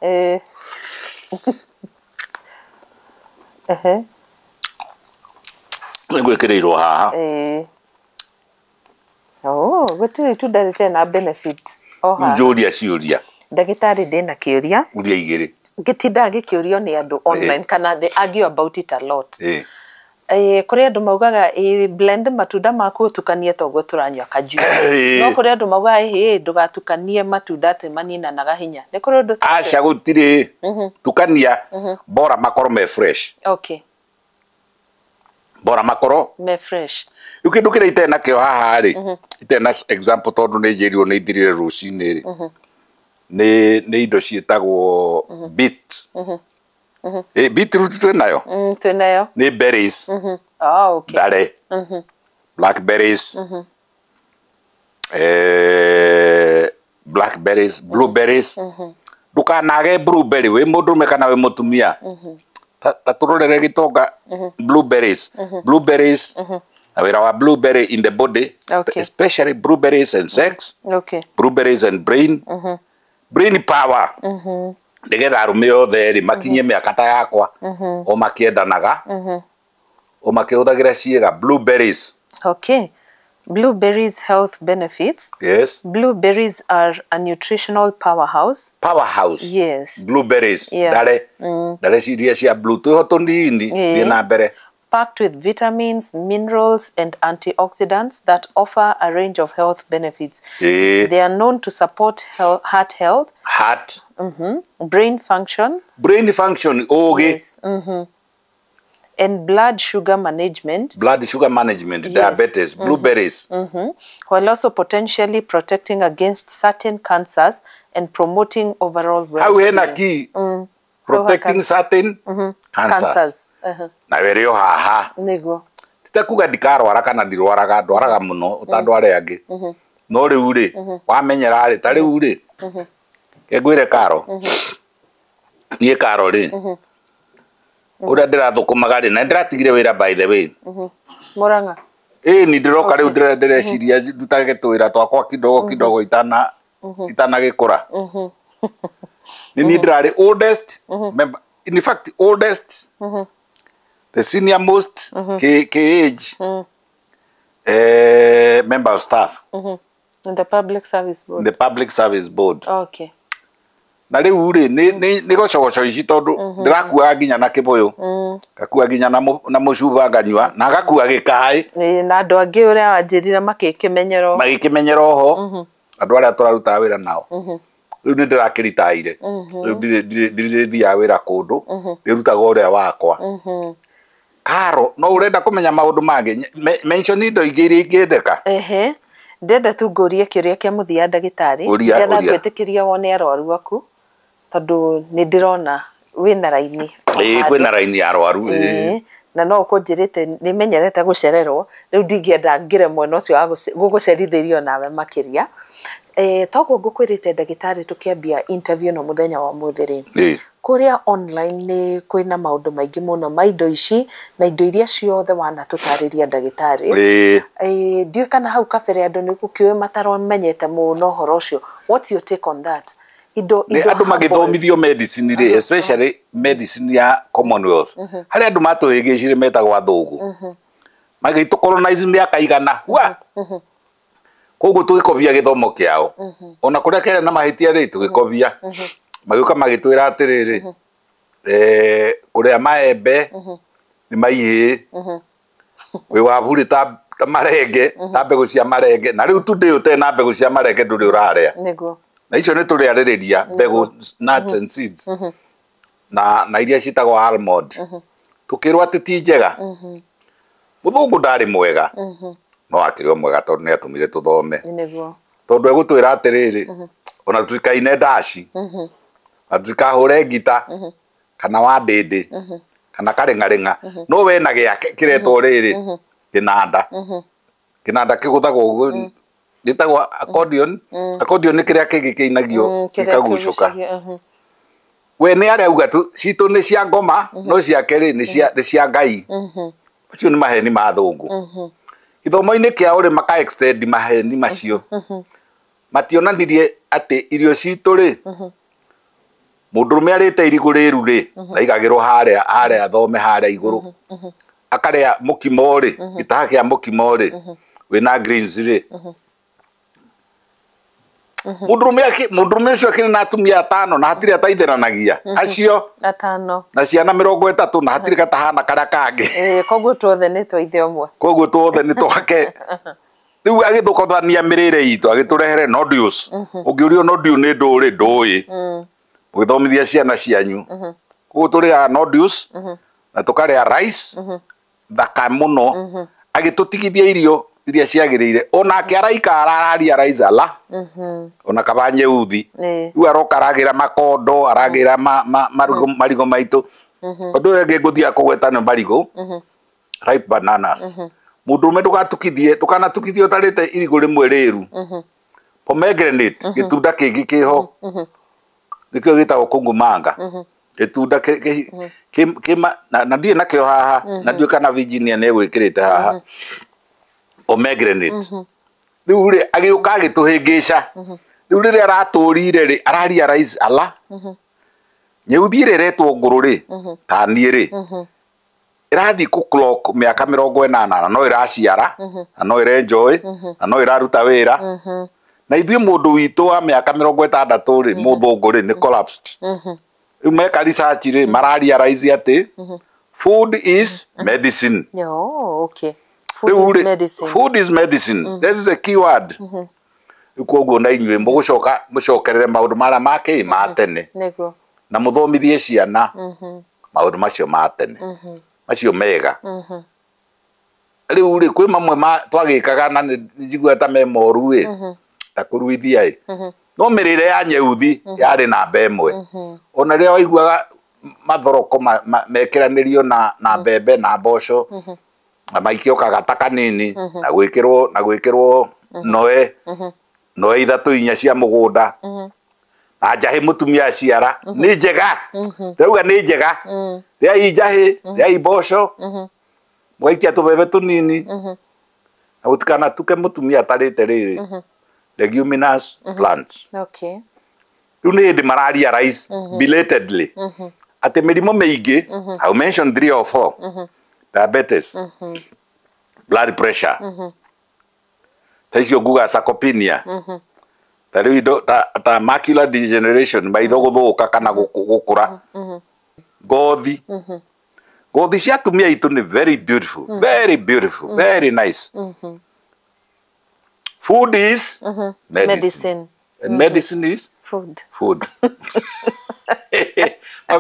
ngwekirirwo haha gutiri itunda ritena benefit njuria ciuria ndagitari ndina kiuria uria igiri gitinda gikiurio ni andu online kana they argue about it a lot Kuri andu maugaga blend matunda maku tukanie toguo turanywa kaju. No kuri andu maugaga ndugatukanie matunda ati maninanaga hinya. Ni kuri undu aca gutire tukania bora makoro me fresh. Okay. Bora makoro Me fresh. Yuki ndukire itena kio haha ri. Itena example tondu ni njirio ni ithirire rucini ri. Ni indo cietagwo beet. Beetroot twenayo. Twenayo. Ni berries. Okay. Dare. Blackberries. Blackberries, blueberries. Ndukanage blueberry we mundume kana we mutumia. Ta turorere gitonga blueberries. Blueberries. Awira wa blueberry in the body, especially blueberries and sex. Okay. Blueberries and brain. Brain power. Ndigetha arume othe ri makinye miaka ta yakwa o makiendanaga o makihuthagira ciega blueberries. Okay. Blueberries health benefits. Yes. Blueberries are a nutritional powerhouse. Powerhouse. Yes. Blueberries. Yeah. Dare ciria cia blue tuhoto ndini ni na mbere. Packed with vitamins, minerals, and antioxidants that offer a range of health benefits. They are known to support heart health, brain function, yes. And blood sugar management. Yes. Diabetes, blueberries. While also potentially protecting against certain cancers and promoting overall well-being. How key protecting certain cancers. Na werio haha nego titakuga ndikarwara kana ndirwaraga ndwaraga muno utandware angi no riu ri wamenyera ri ta riu ri kegwire karo nie karo ri kuria ndirathukumaga ri na ndiratigire wira by the way Muranga ni ndiroka riu ndireciria ndutage twira twakwa kidogo itana gikura ni ndirari oldest member, in fact oldest the senior most age member of staff in the public service board. The public service board. Okay. Na riu ri ni gocogoco ici tondu ndirakua nginya na kiboyo gakua nginya na mucuba nganywa na gakua gikai na andu angi uria wanjirira magikimenyera ho andu aria turaruta wira nao riu ni ndirakiritaire riu ndirithia wira kundu ndirutaga uria wakwa. Karo no urenda kumenya maundu mangi mention indo igiri ingindeka ndenda tu ngurie kiuria kia muthia ndagitari ndenda gwitikiria wone arwaru aku tondu ni ndirona wina raini kwina raini ya arwaru na no kunjirite ni menyerete gucererwo riu ndingienda ngire mwena ucio wa gugucerithirio nawe makiria toguo ngukwirite ndagitari tukiambia interview no muthenya wa muthiri kuria online ni kwina maundu maingi muno maindo ici na indo iria ciothe wana tutariria ndagitari ndiu kana hau kabere andu ni gukiwe mataro menyete muno horo ucio. What's your take on that? Indo andu magithomithio medicine ri especially medicine ya Commonwealth hari andu matuhigicire metagwa thugu magitu colonize miaka igana wa koguo tugikobia githomo kiao ona kuria kere na mahitia ri tugikobia magiuka magitwira atiriri kuria maembe ni maihi we waburi ta marenge ta mbegu cia marenge na riu tu ute na mbegu cia marenge nduri uraria niguo na icio ni turiaririria mbegu nuts and seeds na iria citagwa almond tukirwa ati ti njega muthungu ndari mwega no akirio mwega tondu ni atumire tuthome niguo tondu egutwira atiriri ona tutikaine ndaci atikahure ngita kana wa ndindi kana karengarenga no we na giake kiretwo riri kinanda kiguthagwo gitagwa accordion ni kiria kiginagio gikagucuka we ni aria uga tu citu ni cia ngoma no ciake ri ni cia ngai acio ni maheni ma thungu githomo-ini kiao ri maka extend maheni macio mationanirie ati irio citu ri mundurume arite irigu riru ri na igagirwo haria thome haria iguru akaria mukimo ri gitaha kia mukimo ri wina greens ri mundurume cio kiri na atumia atano na hatire ataitheranagia acio atano na ciana 30 na hatire katahana karia kangi koguo tuothe ni twaithe omwe koguo tuothe ni twake riu agithukothania mirire itu agiturehere nodules ungiurio nodule ni nduri ndui gwithomithia ciana cianyu koguo turia nodules na tukaria rice thaka muno agitutigithia irio iria ciagirire onake araikara araria rice ala ona kabanye uthi riu aroka aragira makondo aragira marigo maitu undu ungi nguthia kugwetana marigo ripe bananas mundume ndukanatukithie utarite irigo rimwe riru pomegranate gitunda kingi kiho nikio gitagwo kungumanga gitunda na ndie nakio haha na ndio kana Virginia ne gwikirite haha pomegranate riu ri agiuka agituhingica riu riri araturire ri araria rice ala nyeuthire retwo nguru ri ta nie ri irathi ku clock miaka 80 na no iraciara na no irenjoy na no iraruta wira na ithuĩ mundu witu wa miaka 60 ri muthungu ri ni collapsed meka research ri mararia rice ati food is medicine. Okay. Food is medicine. This is a key word. Koguo na inyuĩ mucokerere maundu mara make matene na muthomithie ciana maundu macio matene macio mega riu ri kwi mamwe twagikaga na njigua ta memoru ta kuruithia no mirire ya nyeuthi yari na mbemwe ona ria waiguaga mathoroko mekiranirio na mbembe na mboco na maikioka gata kanini na gwikirwo noe ithatu inya cia mugunda na njahi mutumia ciara ni njega rauga ni njega ria injahi ria imboco mwaikia tubebe tunini na gutikana tuke mutumia tarite riri leguminous plants. Okay. Riu ni hindi mararia rice belatedly ati mirimo miingi I mentioned 3 or 4 diabetes blood pressure taisio nguga sarcopenia ta macular degeneration maitho guthuka kana gukura ngothi cia atumia itu ni very beautiful very nice. Food is medicine. And medicine is food.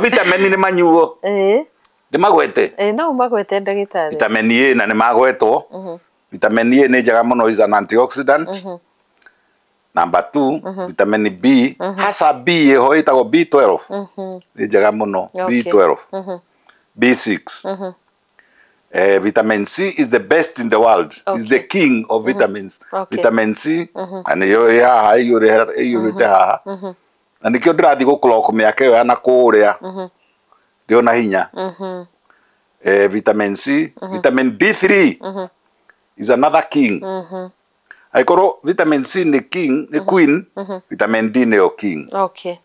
Vitamin ni manyuo ni magwete no magwete ndagitari vitamin A na ni magwetwo vitamin A ni njega muno is an antioxidant. Number 2 vitamin B hasa B ho itagwo B12 ni njega muno B12 B6 vitamin C is the best in the world. Is the king of vitamins. Vitamin C and yurite haha na nikio ndirathi guklock miaka yo na kuria ndio na hinya vitamin C vitamin D3 is another king. Aikoro vitamin C ni king ni queen vitamin D ni king. Okay.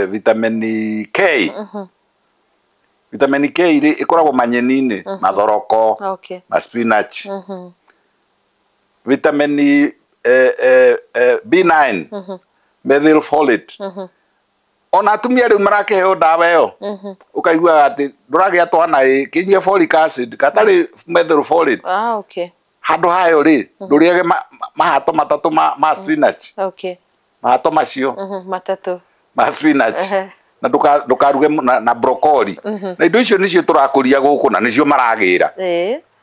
Vitamin K vitamin K ikoragwo manyeni-ini mathoroko spinach vitamin B9 methylfolate ona atumia riu marakeheo ndawa iyo ukaigua ati nduragia twana kinyue folic acid katari methylfolate handu hayo ri nduriage mahato matatu ma spinach mahato macio matatu ma spinach na ndukaruge na broccoli na indo icio nicio turakuria guku na nicio maragira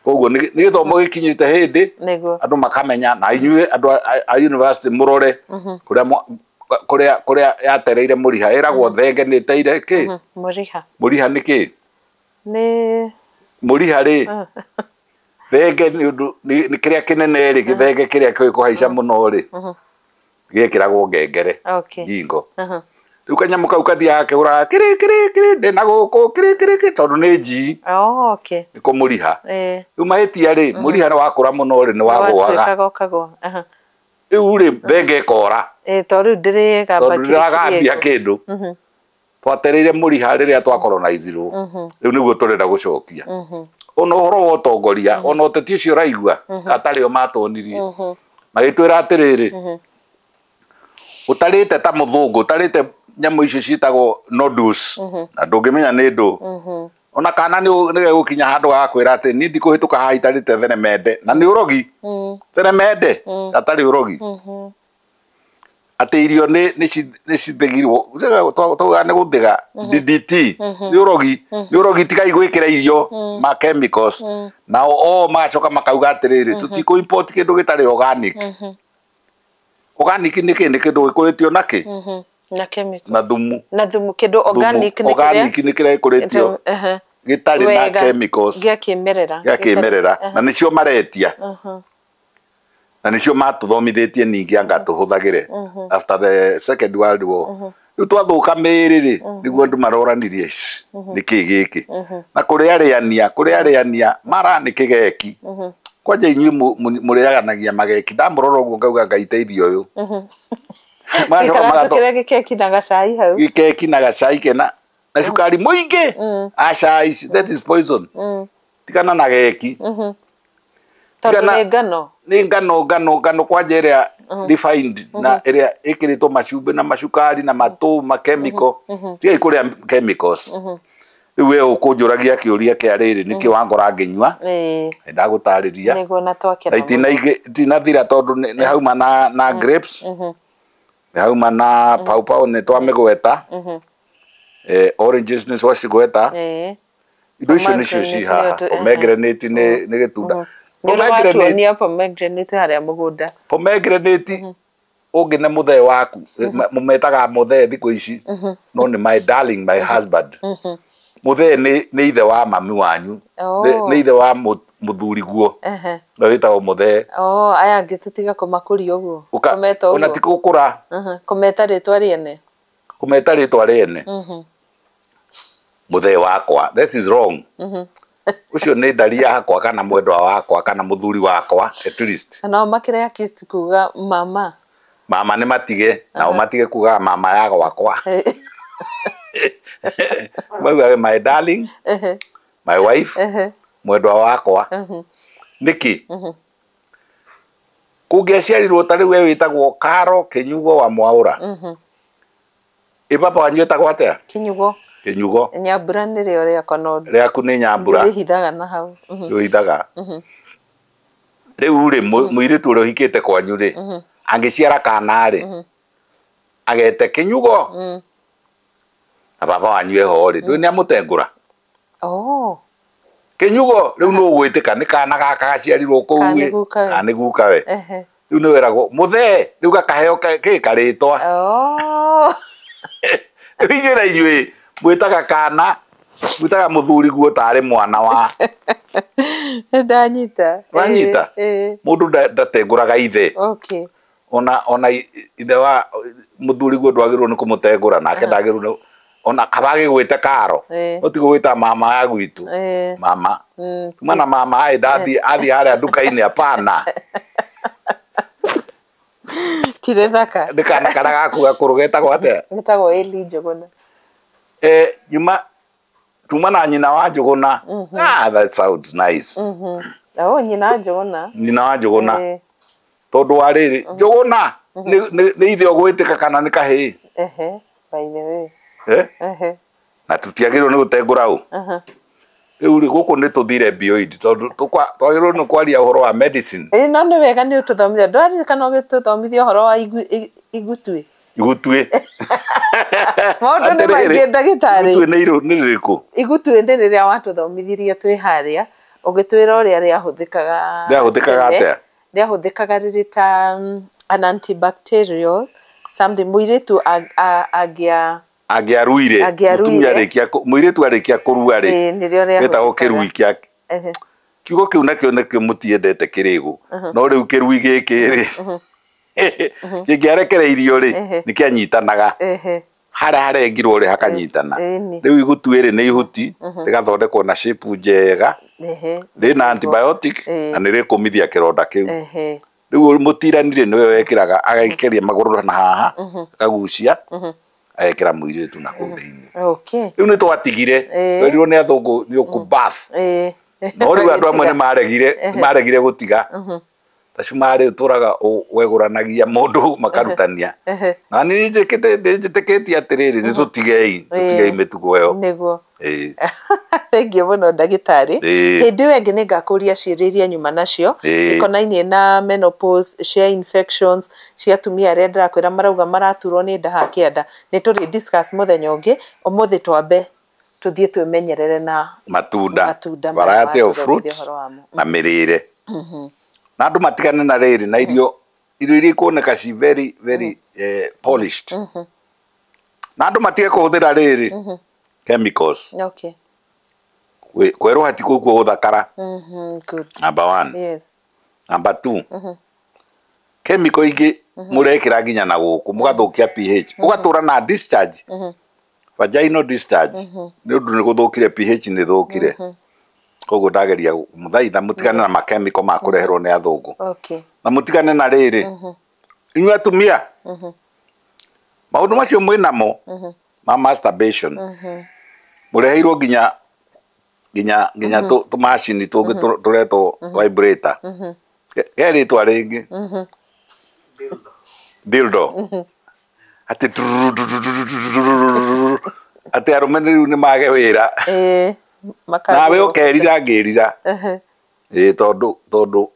koguo ni githomo gikinyite hindi andu makamenya na inyue andu a university murore kuria yatereire muriha iragwo thenge ni teire ki muriha ni ki ni muriha ri thenge ni kiria kinene ri githenge kiria kuhaica muno ri gikiragwo ngengere ngingo ukanyamũka ukathia akegura kiri ndena guku kiri tondu ni nji ni kumuriha riu mahitia ri muriha ni wakura muno ri ni wagwaga riu ri thenge kora tondu ndiragambia kindu twatereire muriha riria twakolonizirwo riu niguo turenda gucokia ona uhoro wa utongoria ona uteti ucio raigua atari o matonirie magitwira atiriri utarite ta muthungu utarite nyamu icio citagwo noodles na ndungimenya ni ndu ona kana ni gukinya handu gakwira ati ni ndikuhituka ha itarite theremende na ni urogi theremende atari urogi ati irio ni cithigirwo twaga ni guthiga DDT ni urogi tigai gwikira irio ma chemicals na magacoka makauga atiriri tutiko import kindu gitari organic organic ni kindu gikuritio naki na chemical na thumu kindu organic ni kira gikuritio gitari na chemicals gya kimerera na nicio maretia na nicio matuthomithitie ningi anga tuhuthagire after the second world war riu twathuka miriri niguo andu maroranirie niki giki na kuriariania mara ni kigeki kwanja inyui muriaganagia mageki ndamurora uguo ngauga ngaiteithio uyu gikeki na gacai hau gikeki na gacai kena na cukari muingi acai that is poison tikana na geki ni ngano kwanja iria refined na iria ikiritwo macumbi na macukari na matu ma chemical tiga kuria chemicals riu we ukunjuragia kiuria kia riri niki wangora nginywa ndagutariria niguo na twakira itinathira tondu ni hauma na grapes ni hauma na pau ni twamigweta oranges ni twacigweta indo icio nicio ci haha pomegranate ni gitunda pomegranate haria mugunda pomegranate ungine muthee waku mumetaga muthee thiku ici no ni my darling my husband muthee ni ithe wa mami wanyu ni ithe wa muthuri guo no witagwo muthee aya angi tutiga kumakuri uguo kumeta uguo ona tikukura kumeta ritwa riene muthee wakwa that is wrong ucio ni ndari yakwa kana mwendwa wakwa kana muthuri wakwa at least no makire accused kuga mama ni matige na matige kuga mama yago wakwa my darling my wife mwendwa wakwa niki kungiaciarirwo tari we witagwo Karo Kinyugo wa Mwaura papa wanyu etagwo atia Kinyugo Nyambura ni rio riakwa no riaku ni Nyambura rihithaga na hau rihithaga riu ri muiritu uri hikite kwanyu ri angiciara kana ri agete Kinyugo na papa wanyu eho ri ndu ni amutengura Kinyugo riu no gwitika ni kana gaka gaciarirwo kou wi ani guka we riu ni weragwo muthee riu gakaheo karitwa riu na inyui mwitaga kana mwitaga muthuri guo tari mwana wa ndanyita mundu ndatenguraga ithe ona ithe wa muthuri guo ndwagirwo ni kumutengura nake ndagirwo ona kabage gwite Karo utigo gwita mama ya gwitu mama mwana mama ai dathi athi haria nduka-ini apana tire thaka ndikana kana gaku gakurugeta gwate metago Eli Njuguna nyuma tuma na nyina wa Njuguna that sounds nice nyina wa Njuguna tondu wa riri Njuguna ni ithe ogwitika kana ni kahii by the way na tutiagirwo ni gutengura u riu ri guku ni tuthire bioid tondu twagirwo ni kwaria uhoro wa medicine no ni wega ni ututhomithia ndwari kana ugituthomithia uhoro wa igutwi maundu ni maingi ndagitari igutwi ni ririku igutwi ndi riria watuthomithirie twi haria ugitwira uria riahuthikaga atia riahuthikaga riri ta an antibacterial something muiritu agiaruire mutumia arikia muiritu arikia kurua ri getagwo kirui kia kiugo kiu nakio mutiendete kirigu no riu kirui giki ri kingiarekereirio ri nikianyitanaga haria harengirwo ri hakanyitana riu igutwiri ni ihuti rigathondekwo na shape njega rina antibiotic na nirikumithia kironda kiu riu mutiranire niwe wekiraga agaikeria maguru na haha akagucia agekira muiritu na kuu thiini riu ni twatigire twerirwo ni athungu ni ukubath no riu andu amwe ni maregire gutiga tacumari uturaga weguranagia mundu makarutania na ni njitikitie atiriri ni tutigei mitugo yo niguo thengia muno ndagitari hindi ĩyo ĩngĩ nĩngakuria ciĩrĩria nyuma nacio ikonainie na menopause share infections cia atumia arĩa ndĩrakwĩra marauga maraturwo nĩ nda ha kĩanda nĩ tũrĩ discuss mũthenya ũngĩ ũmũthĩ twambe tuthie twemenyerere na matunda variety of fruits na mirire na andu matigane na riri na irio iria kuoneka ci very polished na andu matige kuhuthira riri chemicals okay kwerwo hati kuguo uthakara good number 1 yes number 2 chemical ingi murekira nginya na guku mugathukia pH ugatura na discharge vaginal discharge ni undu ni guthukire pH ni thukire koguo ndageria muthaitha mutigane na makemiko ma kureherwo ni athungu okay na mutigane na riri inyuĩ atumia maundu macio mwinamo ma masturbation mureheirwo nginya tu machine tungi turetwo vibrator geritwa ringi dildo ati arume riu ni mage wira nawe ukerira ngirira tondu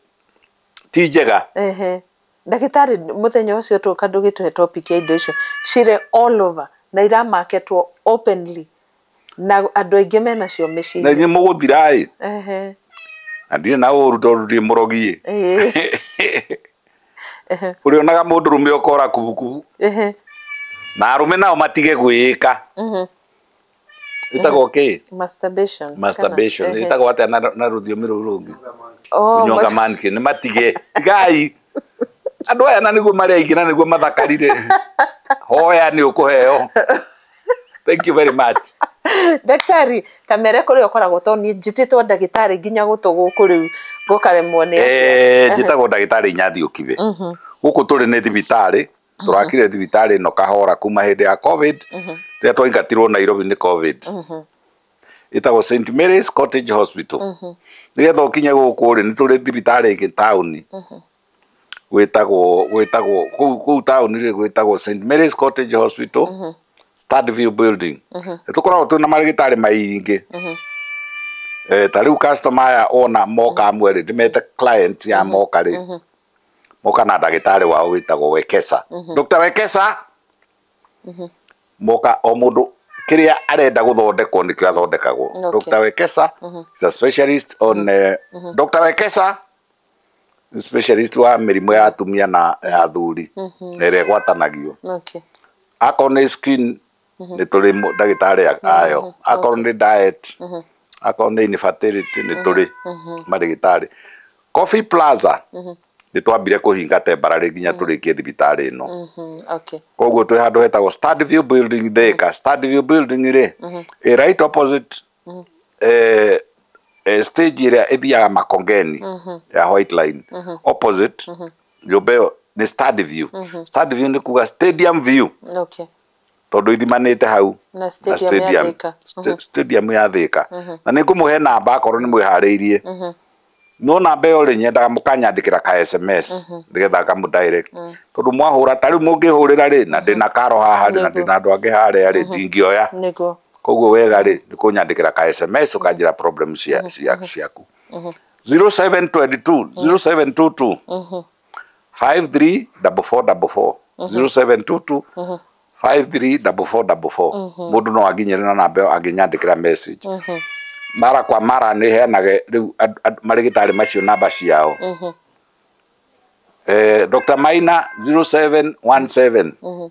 ti njega ndagitari muthenya ucio tuka ndugitwe topic ya indo icio cire all over na ira marketwo openly na andu aingi mena cio micini na ni muguthirai na ndire na uru tondu ndi murogie urionaga mundu rume ukora kubukubu na arume nao matige gwika itagwo ki masturbation itagwo ate na ruthiomi rungi nyonga manki ni matige tigai andu aya na niguo mari aingĩ na niguo mathakarire hoya ni ukuheo thank you very much daktari kamere kuri ukoragwo to ni njititwo ndagitari nginya gutuguku riu gukaremwo ni njitagwo ndagitari Nyathi Ukibe guku turi ni thibitari turakire thibitari no kahora kuma hindi ya covid ria twaingatirwo Nairobi ni covid itagwo St Mary's Cottage Hospital ria thokinye guku ri ni turi thibitari ingi town gwitagwo ku town ri gwitagwo St Mary's Cottage Hospital Stadview Building tukoragwo tuna marigitari maingi tariu customer ya ona moka mwere ndimete client ya moka ri moka na ndagitari wao witagwo Wekesa Dr. Wekesa moka o mundu kiria arenda guthondekwo nikio athondekagwo Dr. Wekesa is a specialist on Dr. Wekesa specialist wa mirimu ya atumia na ya athuri ere gwatanagio okay akone skin ni turi ndagitari ayo akone diet akone infertility ni turi marigitari Coffee Plaza ni twambire kuhinga tembarari nginya turikie thibitari ino okay koguo twi handu hetagwo Stadview Building Thika Stadview Building ri right opposite stage area ithia Makongeni ya White Line opposite yobeo ni Stadview Stadview ni kuga stadium view okay tondu ithimanite hau na stadium ya Thika na ni ngumuhe namba akorwo ni mwihariirie no namba yo ri nyendaga mukanyandikira ka SMS ndigetha kamu direct tondu mwahura tari mungihurira ri na ndina karo haha na ndina andu angi haria ri ndingioya niguo koguo wega ri ni kunyandikira ka SMS ukanjira problem ciaku 0722 534444 0722 534444 mundu no aginyere na namba aginyandikira message mara kwa mara ni heanage riu marigitari macio namba ciao Dr. Maina 0717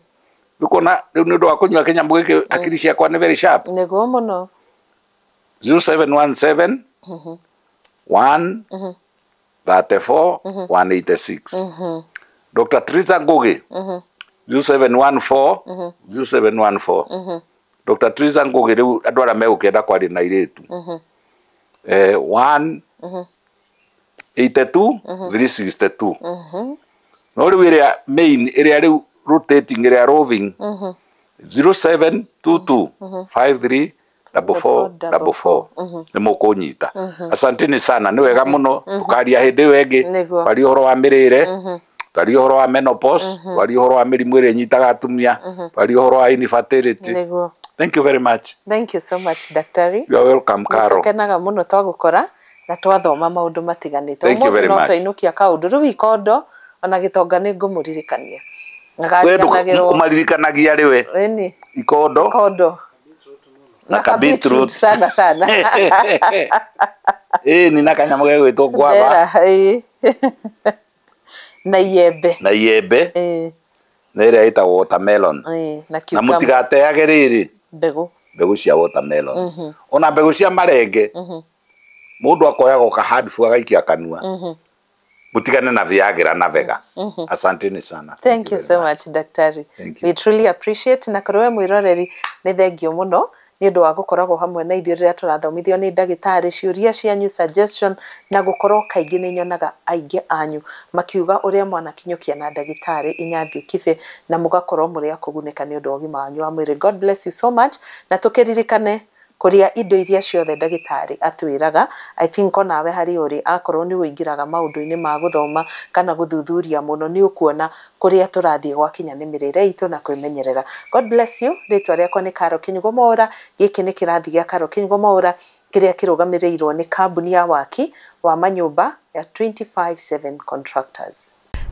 ukona riu ni ndo akunywa Kenya mugike akiri ciakwa ni very sharp niguo muno 0717 1 34 186 Dr. Teresa Ngugi 0714 0714 Dr. Teresa Ngugi riu andu ara megukenda kwari na iritu 1 82 362 no riu iria main iria riu rotating iria roving 0722 53 444 nä må kå nyita. Asanteni sana, nä wega må no, tå karia hä ndä ä yo ä ngä, twaria å horo wa mä rä re, twaria å horo wa menopause, twaria å horo wa mä rimå ä rä ä nyitaga atumia, twaria å horo wa infertility. Thank you very much. Thank you so much, Daktari. You are welcome, Carol. Tukenaga må no twagå na twathoma maundu matiganite. Thank you very much. Twainũkia kaundu riu ikondo ona gitonga ni ngumuririkania. Umaririkanagia riwe. Eni. Ikondo. Na beetroot sana. Ni nakanyamo gwetwo gwaba. Na yembe. Na ĩrĩa ĩtagwo watermelon. Na mũtigateage rĩrĩ. Mbegũ cia watermelon. Ona mbegũ cia marenge. Mundu akoyaga ka hard food agaikia kanua. Mutigane na Viagra na Vega. Asanteni sana. Thank you so much, Daktari. We truly appreciate na korwe mwiroreri ni thengio muno ni undu wa gukoragwo hamwe na ithuĩ rĩrĩa tũrathomithio ni ndagĩtarĩ ciũria cianyu suggestion na gukorwo kaingĩ nĩ nyonaga aingĩ anyu makiuga ũrĩa mwanakinyũkia na ndagĩtarĩ Inyathi Kibe na mũgakorwo mũrĩ akũgunĩka nĩ ũndũ wa ũgima wanyu wa mwĩrĩ. God bless you so much na tũkĩririkane kuria indo iria ciothe ndagĩtarĩ atwĩraga. I think onawe hari uri akorwo ni wĩingĩraga maũndũ-inĩ ma gũthoma kana gũthuthuria mũno ni ũkuona kuria tũrathiĩ gwakinya nĩ mĩrĩre itũ na kwĩmenyerera. God bless you. Rĩtwa rĩakwa nĩ Carol Kinyugo Mwaura. Gĩkĩ nĩ kĩrathi gĩa Carol Kinyugo Mwaura kĩrĩa kĩrũgamĩrĩirwo nĩ kambuni ya waki wa manyũmba ya 257 Contractors.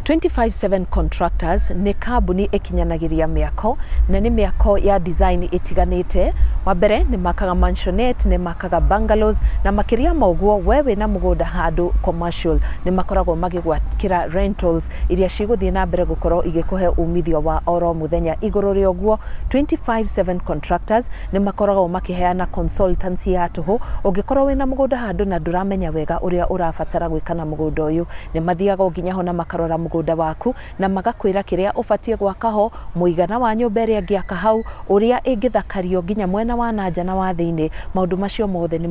257 Contractors ni kambuni ikinyanagiria miako na ni miako ya design itiganite. Wa mbere ni makaga mansionette, ni makaga bungalows na makiria moguo wewe na mugunda handu commercial ni makoragwo magigwakira rentals iria ciguthie na mbere gukorwo igikuhe umithio wa oro muthenya. Iguru ri oguo 257 Contractors ni makoragwo makiheana consultancy ya tuhu ungikorwo wina mugunda handu na nduramenya wega uria urabatara gwika na mugunda uyu ni mathiaga nginya ho na makarora mugunda waku na magakwira kiria ubatie gwaka ho, muigana wa nyumba iria ngiaka hau, uria ingithakario nginya mwena wa nanja na wa thiini. Maundu macio mothe ni